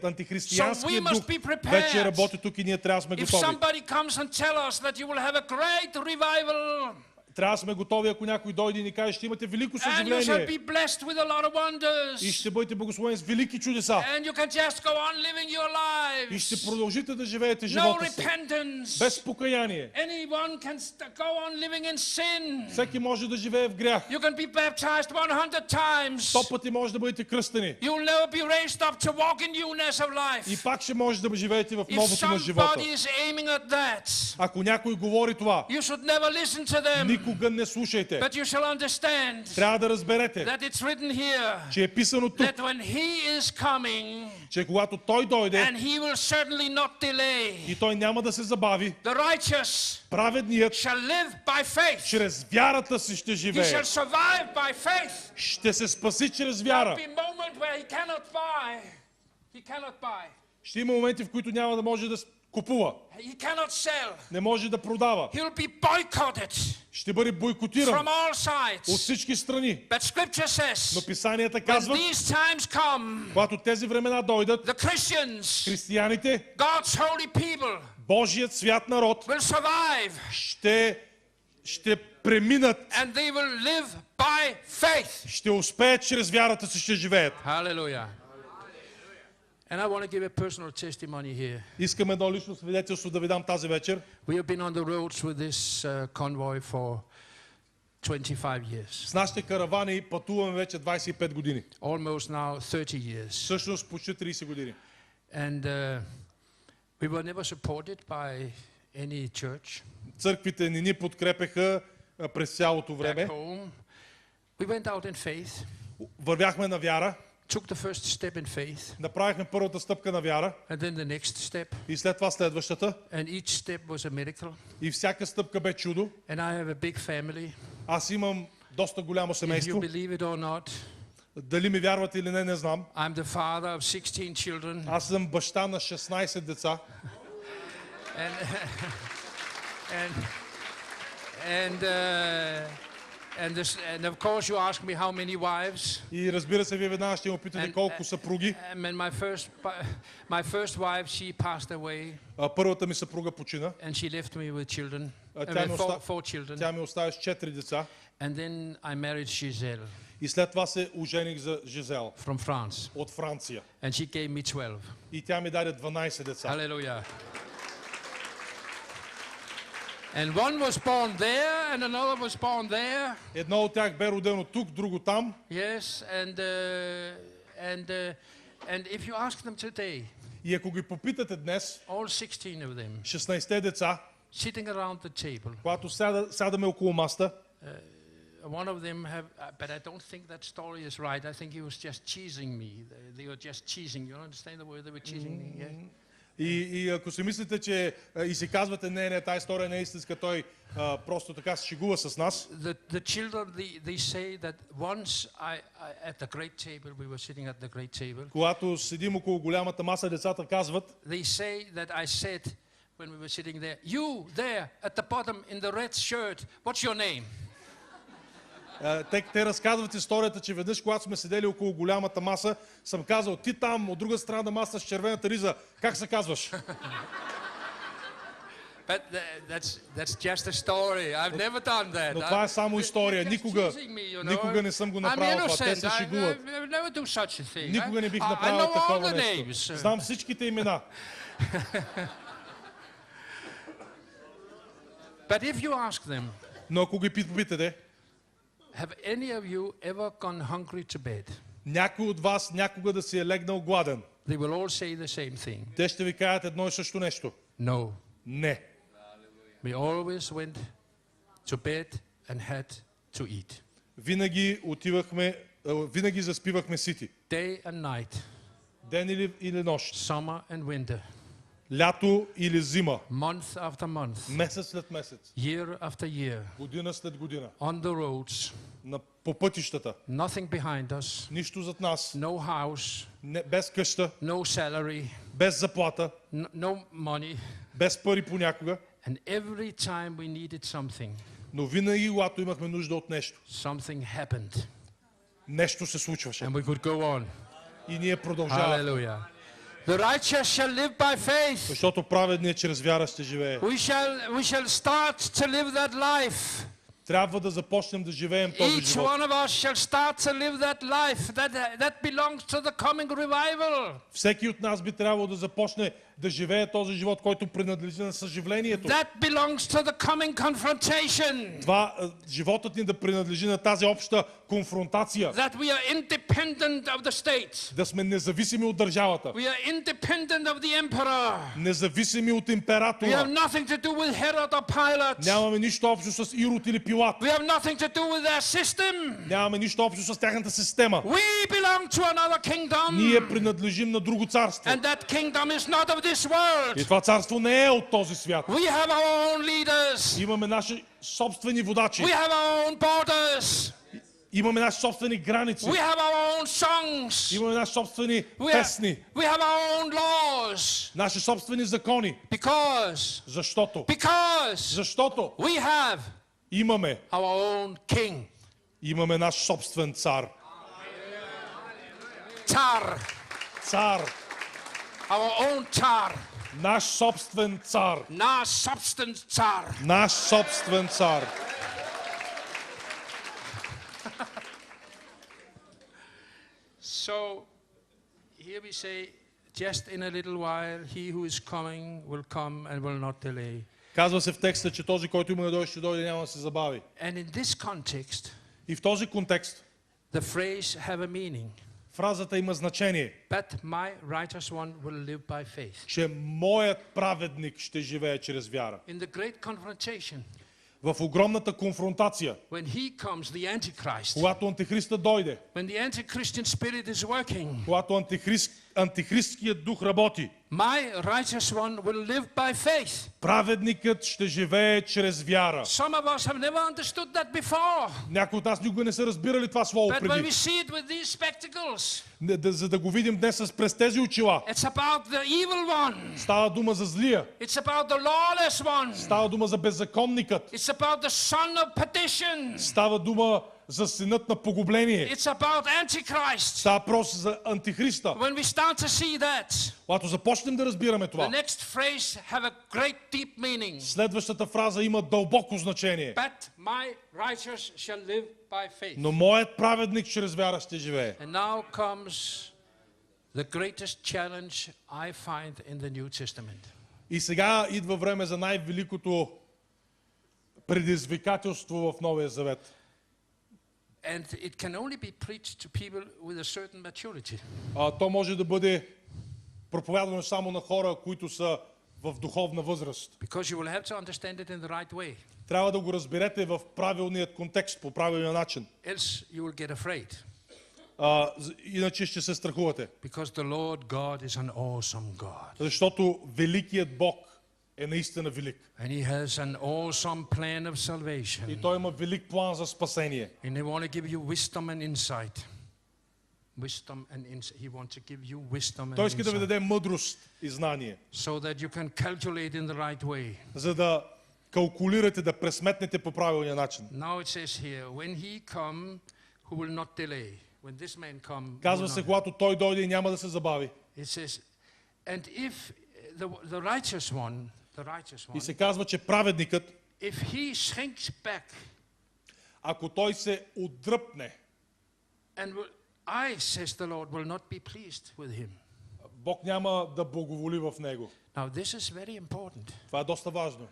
So we must дух be prepared. вече работи тук и ние трябва да сме If готови. somebody comes and tells us that you will have a great revival Трябва да сме готови, ако някой дойде и ни каже, ще имате велико and you shall съживление be blessed with a lot of и wonders ще бъдете благословени с велики чудеса and you can just go on living your и ще lives. продължите да живеете No живота си repentance. без покаяние. Anyone can go on living in sin. Всеки може да живее в грях. You can be baptized 100 times. 100 пъти може да бъдете кръстени You will never be raised up to walk in newness of и life. пак ще може да живеете в If новото на живота. somebody is aiming at that, Ако някой говори това, you should never listen to them. никога не слушайте. But you shall understand Трябва да разберете, that it's written here че е писано тук, that when he is coming, че когато той дойде and he will certainly not delay, и той няма да се забави, the righteous праведният shall live by faith. чрез вярата си ще He живее. shall survive by faith. Ще се спаси чрез There'll вяра. be moment where he cannot buy. He cannot buy. Ще има моменти, в които няма да може да купува. He cannot sell. Не може да продава. He will be boycotted Ще бъде бойкотиран from all от sides. всички страни. But Scripture Но says, писанията when казват, these times come, когато тези времена дойдат, the Christians, християните, God's holy people, Божият свят народ, will survive ще преминат, and they will live by faith. ще успеят чрез вярата си, ще живеят. Hallelujah. And I want to give a personal testimony here. Искам едно лично свидетелство да ви дам тази вечер. We have been on the roads with this convoy for 25 years. С нашите каравани пътуваме вече 25 години. Almost now 30 years. Всъщност почти 30 години. And we were never supported by any church Църквите не ни подкрепеха през цялото back време. home. We went out in faith, Вървяхме на вяра, took the first step in faith, направихме първата стъпка на вяра and then the next step. и след това следващата. And each step was a miracle. И всяка стъпка бе чудо. And I have a big family. Аз имам доста голямо If you семейство. believe it or not, Дали ми вярвате или не, не знам. I'm the father of 16 children. Аз съм баща на 16 деца. And and and of course you ask me how many wives. И разбира се, вие веднага ще ме питате колко съпруги. And my first wife, she passed away, Първата ми съпруга почина. and she left me with children, Тя ми four children. Тя ми остави с 4 деца. And then I married Giselle И след това се ожених за Жизел from France, от Франция. and she gave me 12. И тя ми даде 12 деца. Hallelujah. And one was born there, and another was born there. Едно от тях бе родено тук, друго там. Yes, and if you ask them today, И ако ги попитате днес, all 16 of them 16 деца, sitting around the table, когато сядаме около маста, one of them but I don't think that story is right. I think he was just teasing me. They were just teasing. You understand the word? They were teasing me. Yeah. И ако си мислите, че и си казвате, не, тази история не е истинска, той просто така се шегува с нас. The children, they say that once at the great table, we were sitting at the great table. Когато седим около голямата маса, децата казват, They say that I said when we were sitting there, you there at the bottom in the red shirt, what's your name? те разказват историята, че веднъж, когато сме седели около голямата маса, съм казал, ти там, от друга страна на маса с червената риза, как се казваш? But that's just a story. I've never done that. Но това е само история. Никога не съм го направил това. Те се шегуват. I never do such a thing. Никога не бих I направил know all такова the нещо. names. Знам всичките имена. But if you ask them, Но ако ги попитате, have any of you ever gone hungry to bed? някой от вас някога да си е легнал гладен, They will all say the same thing. те ще ви кажат едно и също нещо. No. Не. We always went to bed and had to eat. винаги заспивахме сити. day and night, Ден или нощ. summer and winter, Лято или зима. month after month, Месец след месец. year after year, Година след година. on the roads, По пътищата. nothing behind us, Нищо зад нас. no house, Без къща. no salary, Без заплата. no money. Без пари понякога. And every time we needed something, Но винаги, когато имахме нужда от нещо, something happened. нещо се случваше. And we could go on. И ние продължаваме. Hallelujah. The righteous shall live by faith. Защото праведният чрез вяра ще живее. We shall start to live that life. Трябва да започнем да живеем този Each живот. one of us shall start to live that life that belongs to the coming revival. Всеки от нас би трябвало да започне да живее този живот, който принадлежи на съживлението. That belongs to the coming confrontation. Това животът ни да принадлежи на тази обща конфронтация. That we are independent of the state. Да сме независими от държавата. We are independent of the emperor. Независими от We have императора. nothing to do with Herod or Pilate. Нямаме нищо общо с Ирод или Пилат. We have nothing to do with their system. Нямаме нищо общо с тяхната система. We belong to another kingdom. Ние принадлежим на друго царство. And that kingdom is not of this world. И това царство не е от този свят. We have our own leaders. Имаме наши собствени водачи. We have our own borders. Имаме наши собствени граници. We have our own songs. Имаме наши собствени We песни. have our own laws. Наши собствени закони. Because Защото we have имаме our own king. Имаме наш собствен цар. Tsar. Цар. Our own tsar. Наш собствен цар. Nasz substance tsar. Наш собствен цар. So here we say, just in a little while, he who is coming will come and will not delay. Казва се в текста, че този, който има да дойде, ще дойде, няма да се забави. And in this context, И в този контекст the phrase have a meaning. фразата има значение, But my righteous one will live by faith. че моят праведник ще живее чрез вяра. In the great confrontation, В огромната конфронтация, when he comes, the Antichrist, когато антихриста дойде, when the anti-Christian spirit is working, когато антихристският дух работи, my righteous one will live by faith. праведникът ще живее чрез вяра. Some of us have never understood that before. Някои от нас никога не са разбирали това слово But when преди. we see it with these spectacles, За да го видим днес през тези очила. it's about the evil one. Става дума за злия. It's about the lawless one. Става дума за беззаконникът. It's about the son of perdition. Става дума за синът на погубление. It's about Antichrist. Става въпрос за антихриста. When we start to see that, Когато започнем да разбираме the това, next phrase have a great deep meaning. следващата фраза има дълбоко значение. But my righteous shall live by faith. Но моят праведник чрез вяра ще живее. And now comes the greatest challenge I find in the New Testament. И сега идва време за най-великото предизвикателство в Новия Завет. And it can only be preached to people with a certain maturity. То може да бъде проповядвано само на хора, които са в духовна възраст. Because you will have to understand it in the right way. Трябва да го разберете в правилният контекст, по правилния начин. Else you will get afraid. Иначе ще се страхувате. Because the Lord God is an awesome God. Защото великият Бог е наистина велик. And he has an awesome plan of salvation. И той има велик план за спасение. And he want to give you wisdom and insight. Wisdom and insight. He wants to give you wisdom and Той иска да ви insight. даде мъдрост и знание, So that you can calculate in the right way. за да калкулирате, да пресметнете по правилния начин. Now it says here, when he come, who will not delay. When this man come, who Казва will се, not- когато той дойде и няма да се забави. it says, and if the righteous one, И се казва, че праведникът, if he shrinks back ако той се отдръпне, and I, says the Lord, will not be pleased with him. Бог няма да благоволи в него. Now this is very important Това е доста важно,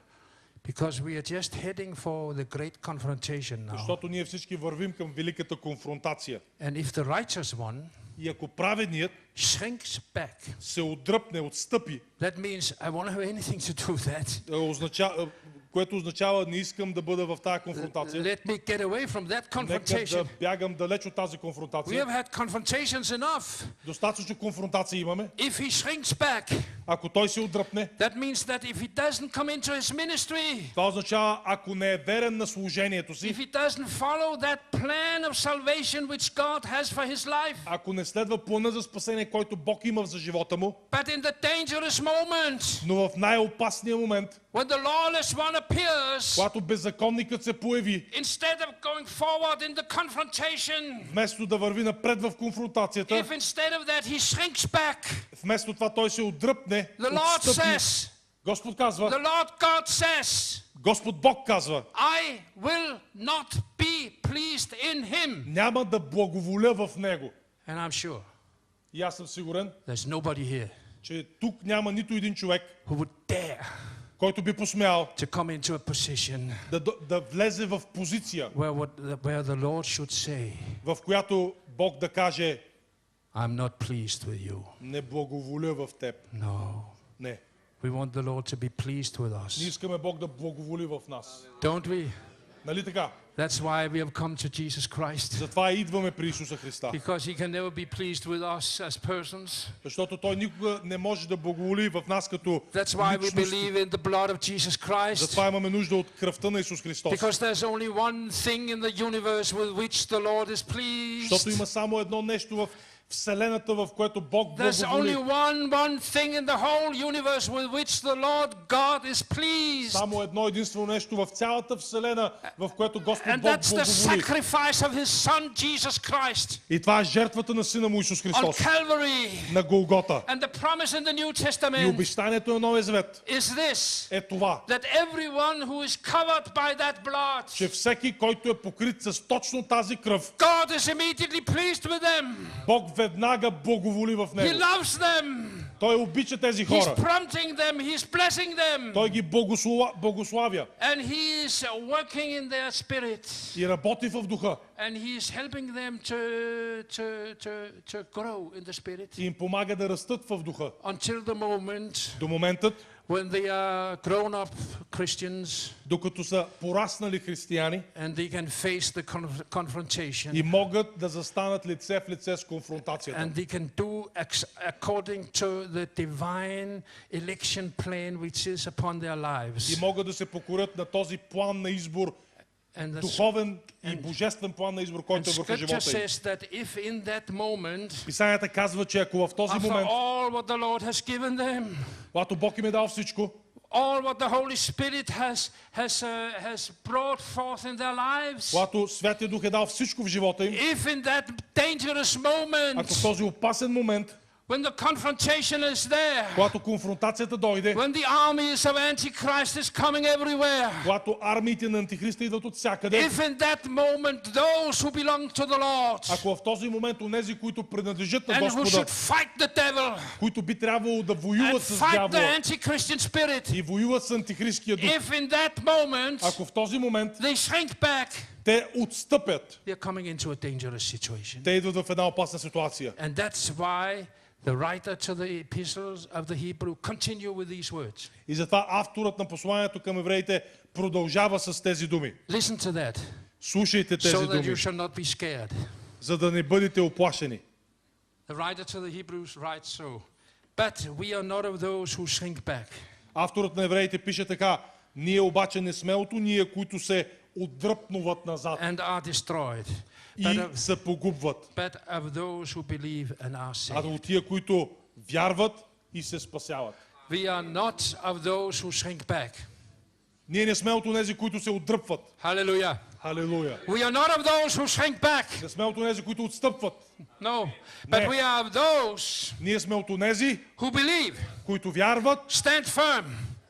because we are just heading for the great confrontation now. защото ние всички вървим към великата конфронтация. And if the righteous one И ако праведният shrinks back, се отдръпне, отстъпи, that means I won't have anything to do with that. което означава не искам да бъда в тази конфронтация. Let me get away from that Нека да confrontation. бягам далеч от тази We конфронтация. have had confrontations enough. Достатъчно конфронтации имаме. If he shrinks back, Ако той се отдръпне, that means that if he doesn't come into his ministry, това означава, ако не е верен на служението if си, he doesn't follow that plan of salvation which God has for his life, ако не следва плана за спасение, който Бог има за живота му, but in the dangerous moment, но в най-опасния момент, when the lawless one appears, когато беззаконникът се появи, instead of going forward in the confrontation, вместо да върви напред в конфронтацията, if instead of that he shrinks back, вместо това той се отдръпне, the Lord отстъпи. says, Господ казва, the Lord God says, Господ Бог казва, I will not be pleased in him. няма да благоволя в него. And I'm sure И аз съм сигурен, there's nobody here че тук няма нито един човек, who would dare който би посмял to come into a position да влезе в позиция, where the Lord should say, в която Бог да каже, I'm not pleased with you. не благоволя в теб. No. Не. We want the Lord to be pleased with Ние us. искаме Бог да благоволи в нас. Don't we? Нали така? That's why we have come to Jesus Christ. Затова идваме при Исуса Христа. Because he can never be pleased with us as persons. Защото Той никога не може да благоволи в нас като That's why we личности. believe in the blood of Jesus Christ. Затова имаме нужда от кръвта на Исус Христос. Because there's only one thing in the universe with which the Lord is Защото pleased. има само едно нещо в Вселената, в което Бог There's only благоволи. one thing in the whole universe with which the Lord God is pleased. Само едно единствено нещо в цялата Вселена, в което Господ And Бог that's the благоволи. sacrifice of his Son Jesus Christ И това е жертвата на Сина му Исус on Христос Calvary. на Голгота. And the promise in the New И Testament обещанието на Новия Завет is this, е това, that everyone who is covered by that blood, че всеки, който е покрит с точно тази кръв, God is immediately pleased with them. Бог веднага благоволи в He него. loves them. Той обича тези He's хора. prompting them. He's blessing them. Той ги благославя And he is working in their spirit. и работи в духа. And he is helping them to grow in the spirit И им помага да растат в духа. until the moment До моментът, when they are grown-up Christians докато са пораснали християни and they can face the confrontation и могат да застанат лице в лице с конфронтацията. and they can do according to the divine election plan which is upon their И lives. могат да се покорят на този план на избор, And the духовен и божествен план на избор, който е върху scripture живота им. says that if in that moment, Писанията казва, че ако в този after момент, all what the Lord has given them, когато Бог им е дал всичко, all what the Holy Spirit has brought forth in their lives, когато Святия Дух е дал всичко в живота им, if in that dangerous ако moment, в този опасен момент, when the confrontation is there, когато конфронтацията дойде, when the armies of Antichrist is coming everywhere, когато армиите на Антихриста идват от всякъде, if in that moment those who belong to the Lord ако в този момент онези, които принадлежат на and who Господа, should fight the devil които би трябвало да and воюват с fight the дявола anti-Christian spirit, и воюват с антихристския дух, if in that moment ако в този момент they shrink back, те отстъпят, they're coming into a dangerous situation. те идват в една опасна ситуация. And that's why the writer to the epistles of the Hebrew continue with these words. И затова авторът на посланието към евреите продължава с тези думи. Listen to that, Слушайте тези so that you думи, shall not be scared. за да не бъдете оплашени. The writer to the Hebrews writes so, but we are not of those who shrink back. Авторът на евреите пише така: ние обаче не сме от уния, които се отдръпнуват назад And are destroyed, и се погубват, but of those who believe and are а saved. от тия, които вярват и се спасяват. We are not of those who shrink back. Ние не сме от онези, които се отдръпват. Hallelujah. Халелуя. We are not of those who shrink back. Не сме от онези, които отстъпват. No, but Не. we are of those Ние сме от онези, who believe, които вярват, stand firm,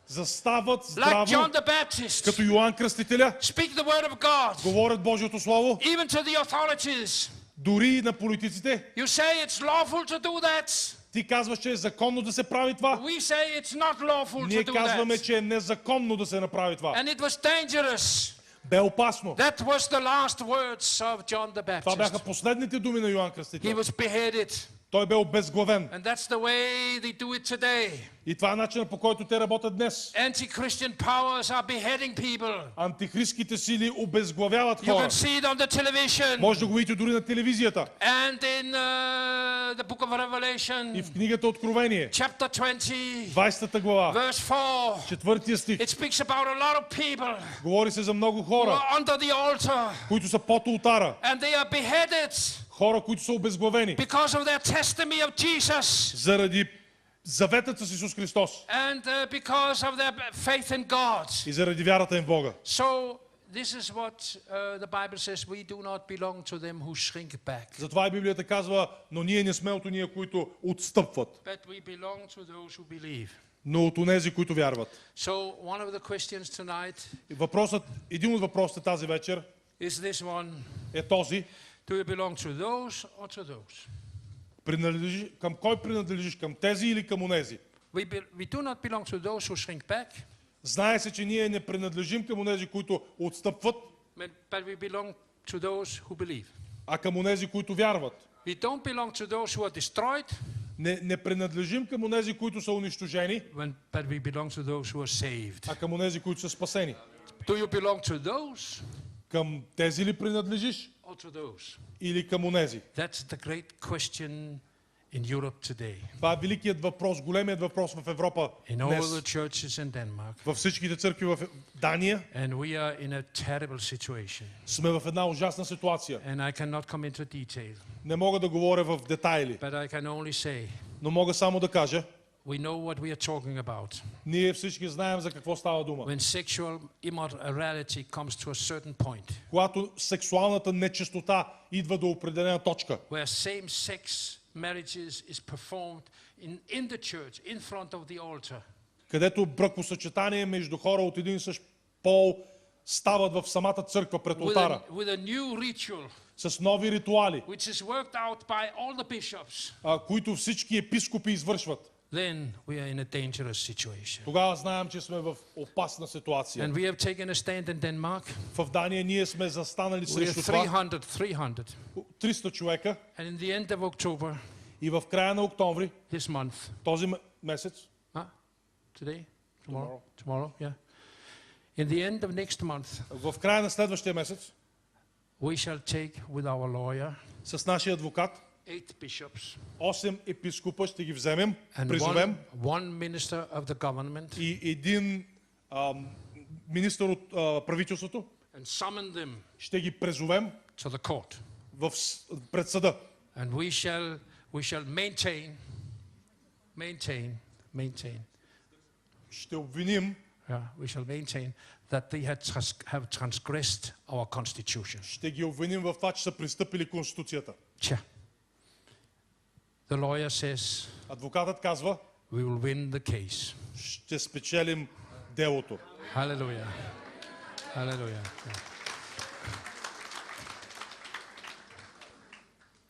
застават like здраво, John the Baptist, като Йоан Кръстителя, speak the word of God, говорят Божието Слово, even to the authorities. дори и на политиците. You say it's lawful to do that. Ти казваш, че е законно да се прави това. We say it's not lawful Ние to do казваме, that. че е незаконно да се направи това. And it was dangerous. Бе опасно. That was the last words of John the Това бяха Baptist. последните думи на Йоан He Кръстител. was beheaded. Той бе обезглавен. And that's the way they do it today. И това е начинът, по който те работят днес. Anti-Christian powers are beheading people. Антихристските сили обезглавяват You хора. can see it on the television. Може да го видите дори на телевизията. And in the book of И Revelation, в книгата Откровение, chapter 20, 20 глава, verse 4, 4 стих, it speaks about a lot of people говори се за много who хора, are under the altar които са под ултара. and they are beheaded Хора, които са обезглавени because of their testimony of Jesus заради заветът с Исус Христос and because of their faith in God. и заради вярата им в Бога. So this is what the Bible says, we do not belong to them who shrink back, Затова и Библията казва, но ние не сме от ония, които отстъпват, but we belong to those who believe. но от онези, които вярват. So one of the questions tonight Един от въпросите тази вечер is this one: е този. do you belong to those or to those? Към кой принадлежиш? Към тези или към онези? We do not belong to those who shrink back, Знае се, че ние не принадлежим към онези, които отстъпват, but we belong to those who believe. а към онези, които вярват. We don't belong to those who are destroyed, Не принадлежим към онези, които са унищожени, but we belong to those who are saved. а към онези, които са спасени. Do you belong to those Към тези ли принадлежиш or to those? или към онези? That's the great question in Europe today, Това е великият въпрос, големият въпрос в Европа in all днес. the churches in Denmark. Във всичките църкви в Дания And we are in a terrible situation. сме в една ужасна ситуация. And I cannot come into detail, Не мога да говоря в детайли, but I can only say, но мога само да кажа, we know what we are talking about. ние всички знаем за какво става дума. When sexual immorality comes to a certain point, Когато сексуалната нечистота идва до определена точка, where same-sex marriages is performed in the church, in front of the altar, където бракосъчетание между хора от един и същ пол стават в самата църква пред ултара, with a new ritual, с нови ритуали, which is worked out by all the bishops, които всички епископи извършват, then we are in a dangerous situation. тогава знаем, че сме в опасна ситуация. And we have taken a stand in Denmark. В Дания ние сме застанали We are срещу това. 300. 300 човека And in the end of October, и в края на октомври, this month, този месец, today, tomorrow, yeah. In the end of next month, в края на следващия месец, we shall take with our lawyer с нашия адвокат, 8 bishops 8 епископа ще ги вземем, and призовем one minister of the government и един министър от правителството, and summon them ще ги призовем to the court. пред съда. And we shall maintain. Ще обвиним, We shall maintain that they have transgressed our constitution. ще ги обвиним в това, че са пристъпили Конституцията. The lawyer says, Адвокатът казва, we will win the case. ще спечелим делото. Hallelujah. Hallelujah.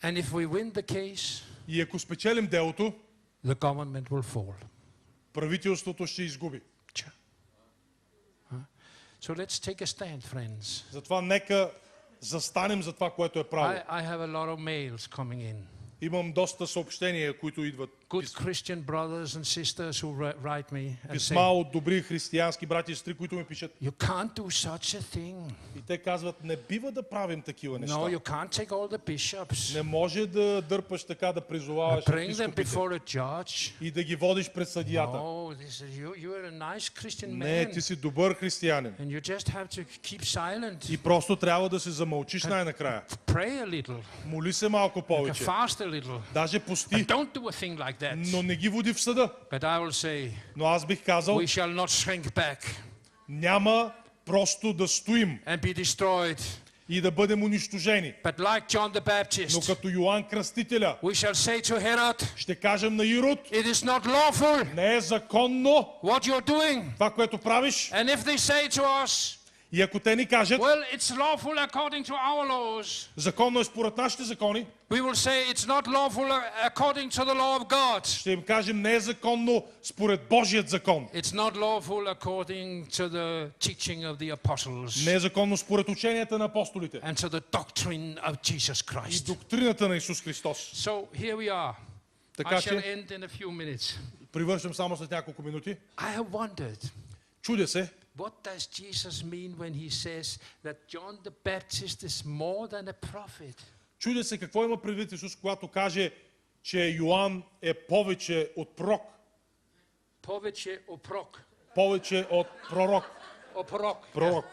And if we win the case, И ако спечелим делото, the government will fall. правителството ще изгуби. So let's take a stand, friends. Затова нека застанем за това, което е право. I have a lot of mails coming in. Имам доста съобщения, които идват. Good Christian brothers and sisters who write me and Писма say, от добри християнски брати и сестри, които ми пишат. you can't do such a thing. И те казват, не бива да правим такива неща. No, you can't take all the bishops Не може да дърпаш така, да призоваваш bring them епископите before a judge. и да ги водиш пред съдията. No, you are a nice Christian Не, man. ти си добър християнин. And you just have to keep silent. И просто трябва да се замълчиш най-накрая. Pray a little. Моли се малко повече. Fast a little. Даже But пости. don't do a thing like that. Но не ги води в съда. But I will say, Но аз бих казал, we shall not shrink back няма просто да стоим and be destroyed. и да бъдем унищожени. But like John the Но Baptist, като Йоан Кръстителя, we shall say to Herod, ще кажем на Ирод, it is not lawful не е законно what you're doing. това, което правиш. And if they say to us, И ако те ни кажат, well, it's lawful according to our laws, законно е според нашите закони, we will say it's not lawful according to the law of God. ще им кажем, не е законно според Божият закон. It's not lawful according to the teaching of the apostles Не е законно според ученията на апостолите and to the doctrine of Jesus и Christ. доктрината на Исус Христос. So here we are. I Така shall че end in a few minutes. привършвам само след няколко минути. I have wondered, Чудя се, what does Jesus mean when he says that John the Baptist is more than a prophet? чудя се какво има предвид Исус, когато каже, че Йоан е повече от пророк. Повече оprok. Повече от пророк. Oprok. Пророк.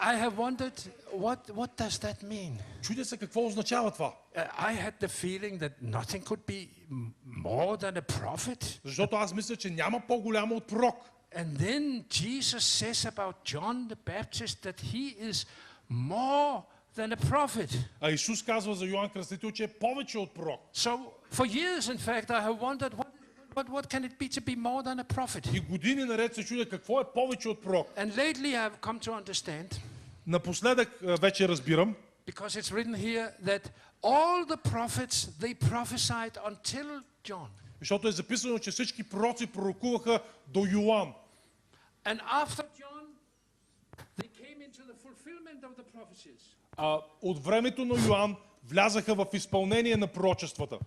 I have wondered, what does that mean? Чудя се какво означава това. I had the feeling that nothing could be more than a prophet. Защото аз мисля, че няма по-голямо от пророк. And then Jesus says about John the Baptist that he is more than a prophet. А Исус казва за Йоан Кръстител, че е повече от пророк. So for years, in fact, I have wondered what can it be to be more than a prophet? И години наред се чудя какво е повече от пророк. And lately I have come to understand, Напоследък вече разбирам, because it's written here that all the prophets, they prophesied until John. защото е записано, че всички пророци пророкуваха до Йоан. And after John, they came into the fulfillment of the prophecies. А от времето на Йоан влязаха в изпълнение на пророчествата.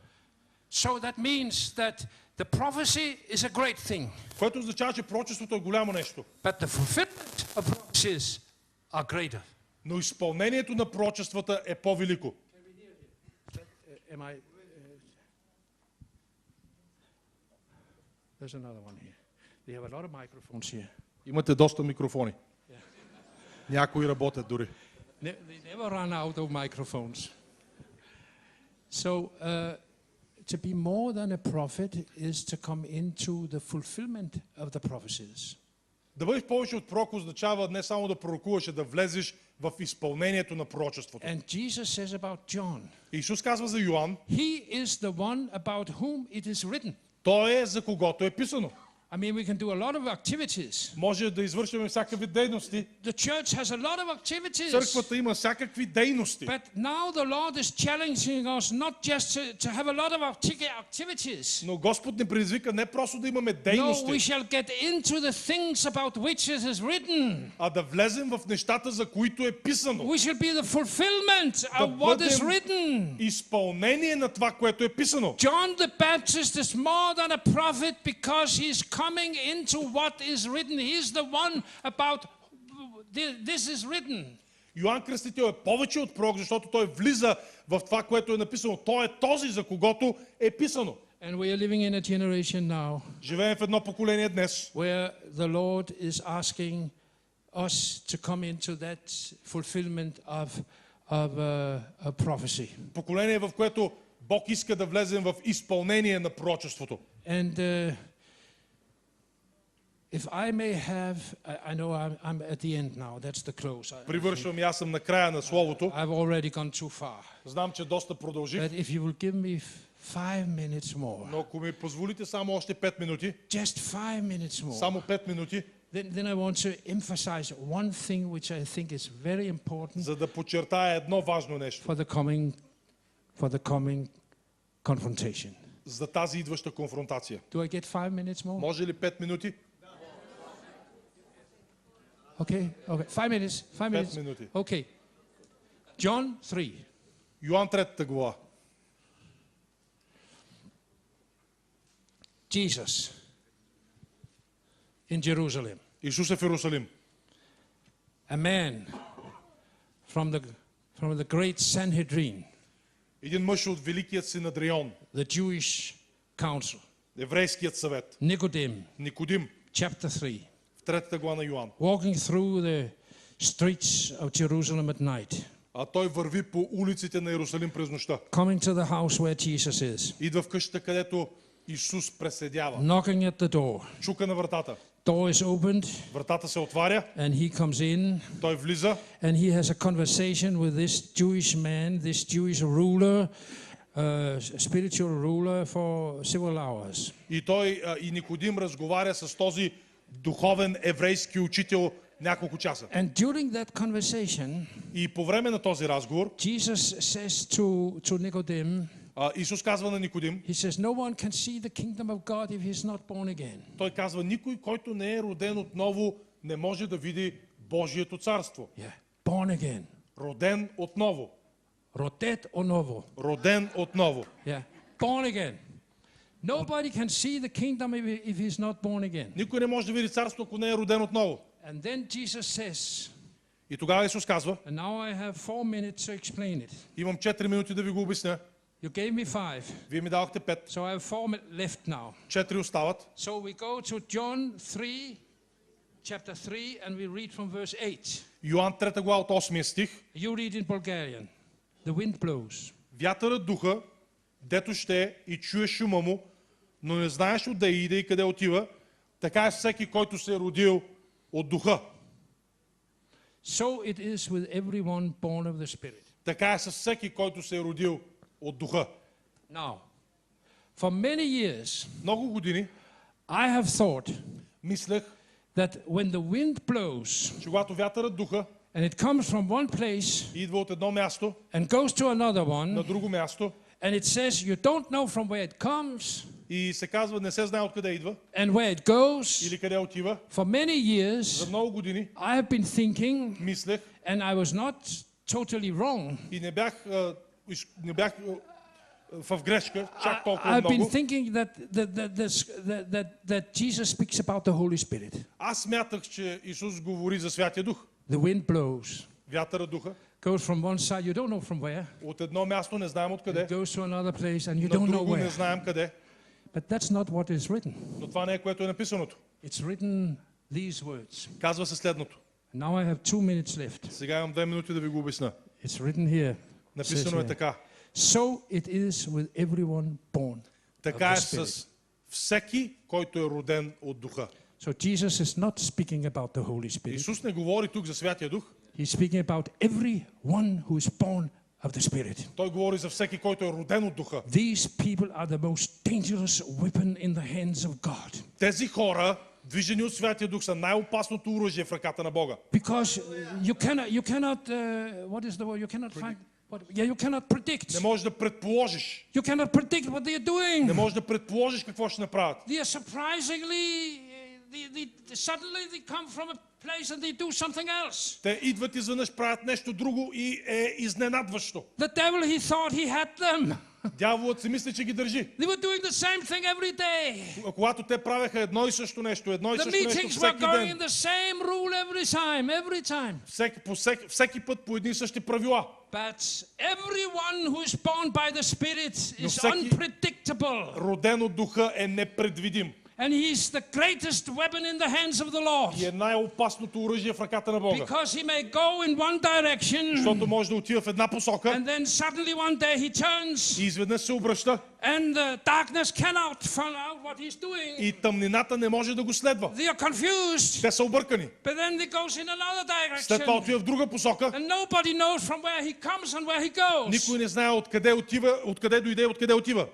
So that means that the prophecy is a great thing, Което означава, че пророчеството е голямо нещо. but the fulfillment of prophecies are greater. Но изпълнението на пророчествата е по-велико. Am I? There's another one here. They have a lot of microphones here. Имате доста микрофони. Някои работят дори. They never run out of microphones. So to be more than a prophet is to come into the fulfillment of the prophecies. Да бъдеш повече от пророк означава не само да пророкуваш, а да влезеш в изпълнението на пророчеството. And Jesus says about John, Исус казва за Йоан, he is the one about whom it is written. той е за когото е писано. I mean, we can do a lot of activities. Може да извършваме всякакви дейности. The church has a lot of activities. Църквата има всякакви дейности. But now the Lord is challenging us not just to have a lot of activities. Но Господ ни предизвика не просто да имаме No, we дейности, shall get into the things about which it is written. а да влезем в нещата, за които е писано. We shall be the fulfillment of what is written. Изпълнение на това, което е писано. John the Baptist is more than a prophet because he's coming into what is written. He's the one about this is written. Йоан Кръстител е повече от пророк, защото той влиза в това, което е написано. Той е този, за когото е писано. And we are living in a generation now Живеем в едно поколение днес, where the Lord is asking us to come into that fulfillment of a prophecy. поколение, в което Бог иска да влезем в изпълнение на пророчеството. And if I may have, I know I'm at the end now. That's the close. Привършвам и аз съм на края на словото. I've already gone too far. Знам, че доста продължих, But if you will give me 5 minutes more, но ако ми позволите само още 5 минути, just 5 minutes more, само 5 минути, then I want to emphasize one thing which I think is very important за да подчертая едно важно нещо for the coming confrontation. за тази идваща конфронтация. Do I get 5 minutes more? Може ли 5 минути? Okay. 5 minutes. 5 minutes. минути. Okay. John 3. Йоан 3 глава. Jesus in Jerusalem. Исус е в Иерусалим. A man from the great Sanhedrin, Един мъж от Великият Синедрион, the Jewish council, еврейският съвет, Nicodemus, Никодим, chapter 3, в 3 глава на Йоан. walking through the streets of Jerusalem at night, А той върви по улиците на Иерусалим през нощта. coming to the house where Jesus is, Идва в къщата, където Исус преседява. knocking at the door. Чука на вратата. Door is opened Вратата се отваря, and he comes in той влиза and he has a conversation with this Jewish man, this Jewish ruler, spiritual ruler for several hours. и той и Никодим разговаря с този духовен еврейски учител няколко часа. And during that conversation, И по време на този разговор Jesus says to Nicodemus, Исус казва на Никодим, he says, no one can see the kingdom of God if he's not born again. той казва, никой, който не е роден отново, не може да види Божието царство. Yeah, born again. Роден отново. Rodet o novo. Роден отново. Yeah, born again. Nobody can see the kingdom if he's not born again. Никой не може да види царство, ако не е роден отново. And then Jesus says, И тогава Исус казва, and now I have 4 minutes to explain it. имам 4 минути да ви го обясня. You gave me 5, Вие ми дадохте 5. so I have 4 minutes left now. 4 остават. So we go to John 3, chapter 3, and we read from verse 8. Йоан 3 глава от 8 стих. You read in Bulgarian. The wind blows. Вятърът духа, дето ще и чуеш шума му, но не знаеш отде иде и къде отива, така е всеки, който се е родил от духа. So it is with everyone born of the Spirit. Така е с всеки, който се е родил от духа. Now, for many years, Много години I have thought мислех, that when the wind blows, че когато вятърът духа and it comes from one place идва от едно място and goes to another на one, друго място and it says you don't know from where it comes и се казва, не се знае откъде идва and where it goes, или къде отива. for many За years, много години I have been thinking, мислех and I was not totally wrong, и не бях в грешка чак толкова I've been много. thinking that Jesus speaks about the Holy Spirit. Аз смятах, че Исус говори за Святия Дух. The wind blows, Вятъра духа goes from one side, you don't know from where, от едно място, не знаем откъде, it goes to another place, and you на don't know друго не where. знаем къде. But that's not what is written. Но това не е, което е написаното. It's written these words. Казва се следното. Now I have 2 minutes left. Сега имам 2 минути да ви го обясня. It's written here. Написано е here. така. So it is with everyone born. Така of е the Spirit. с всеки, който е роден от духа. So Jesus is not speaking about the Holy Spirit. Исус не говори тук за Святия Дух. He's speaking about everyone who is born of the Spirit. Той говори за всеки, който е роден от духа. These people are the most dangerous weapon in the hands of God. Тези хора, движени от Святия Дух, са най-опасното оръжие в ръката на Бога. Because you cannot what is the word? You cannot find you cannot predict. Не можеш да предположиш. You cannot predict what they are doing. Не можеш да предположиш какво ще направят. They are surprisingly, suddenly they come from a place and they do something else. Те идват изведнъж, правят нещо друго и е изненадващо. The devil, he thought he had them. Дяволът си мисли, че ги държи. They were doing the same thing every day. Когато те правеха едно и също нещо, едно и The също нещо meetings were всеки going in ден, the same rule every time. всеки път по едни и същи правила. But everyone who is born by the Spirit is всеки- unpredictable. Роден от духа е непредвидим. And he's the greatest weapon in the hands of the Lord. И е най-опасното оръжие в ръката на Бога. Because he may go in one direction, Защото може да отива в една посока and then suddenly one day he turns, и изведнъж се обръща and the darkness cannot find out what he's doing. и тъмнината не може да го следва. They are confused. Те са объркани. But then he goes in another След това direction. отива в друга посока. And nobody knows from where he comes and where he goes. Никой не знае откъде отива, откъде дойде и откъде отива.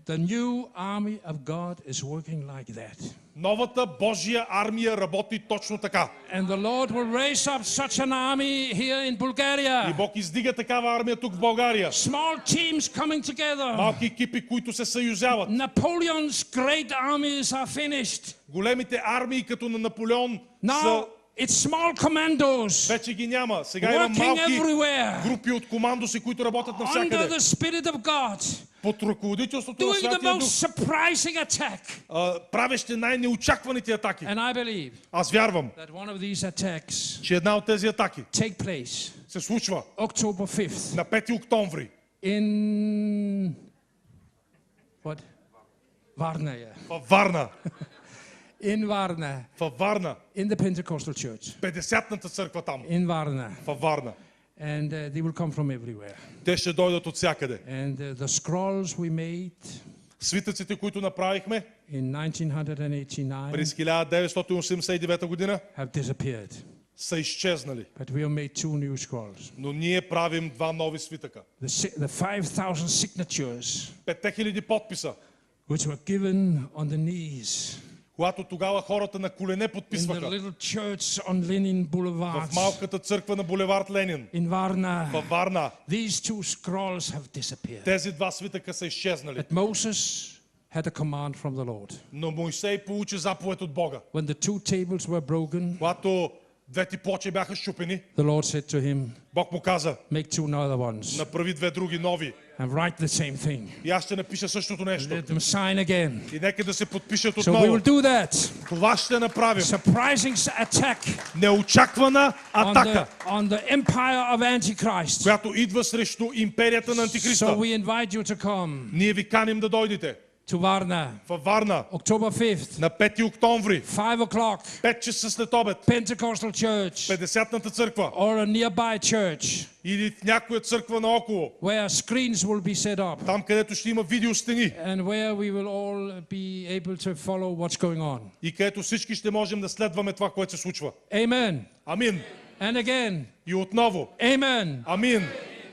The new army of God is working like that. Новата Божия армия работи точно така. And the Lord will raise up such an army here in И Bulgaria. Бог издига такава армия тук в България. Small teams coming together. Малки екипи, които се съюзяват. Napoleon's great armies are finished. Големите армии като на Наполеон са Now it's small commandos вече ги няма. Сега има working малки everywhere групи от командоси, които работят under навсякъде. the Spirit of God, Под ръководителството на doing the Святия Дух, most surprising attack. правещи най-неочакваните атаки. And I believe Аз вярвам, that one of these attacks че една от тези атаки take place се случва October 5th на 5 октомври in what? Varna, yeah. във Варна. In Varna, Във Варна. in the Pentecostal church. 50-ната църква там. In Varna. Във Варна. And they will come from everywhere. Те ще дойдат от всякъде. And the scrolls we made Свитъците, които направихме in 1989 през 1989 година, have disappeared. са изчезнали. But we have made 2 new scrolls. Но ние правим 2 нови свитъка. The 5,000 signatures 5000 подписа, which were given on the knees Когато тогава хората на колене in the подписваха little church on Lenin Boulevard в малката църква на булевард Ленин, in Varna, във Варна, these two scrolls have disappeared. тези два свитъка са изчезнали. That Moses had a command from the Lord. Но Мойсей получи заповед от Бога. When the two tables were broken, Когато двете плочи бяха счупени, the Lord said to him, Бог му каза, make two other ones направи две други нови. and write the same thing. И аз ще напиша същото нещо. Let them sign again. И нека да се подпишат So we отново. will do that. Това ще направим. Surprising attack Неочаквана атака, on the empire of Antichrist. която идва срещу империята на So Антихриста. we invite you to come Ние ви каним да дойдете to Varna, във Варна October 5th, на 5 октомври, 5 o'clock, 5 часа след обед, Pentecostal church 50-ната църква or a nearby church или в някоя църква наоколо, where screens will be set up там където ще има видеостени and where we will all be able to follow what's going on. и където всички ще можем да следваме това, което се случва. Amen. Амин. And again. И отново. Amen. Амин.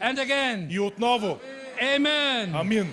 And again. И отново. Amen. Амин.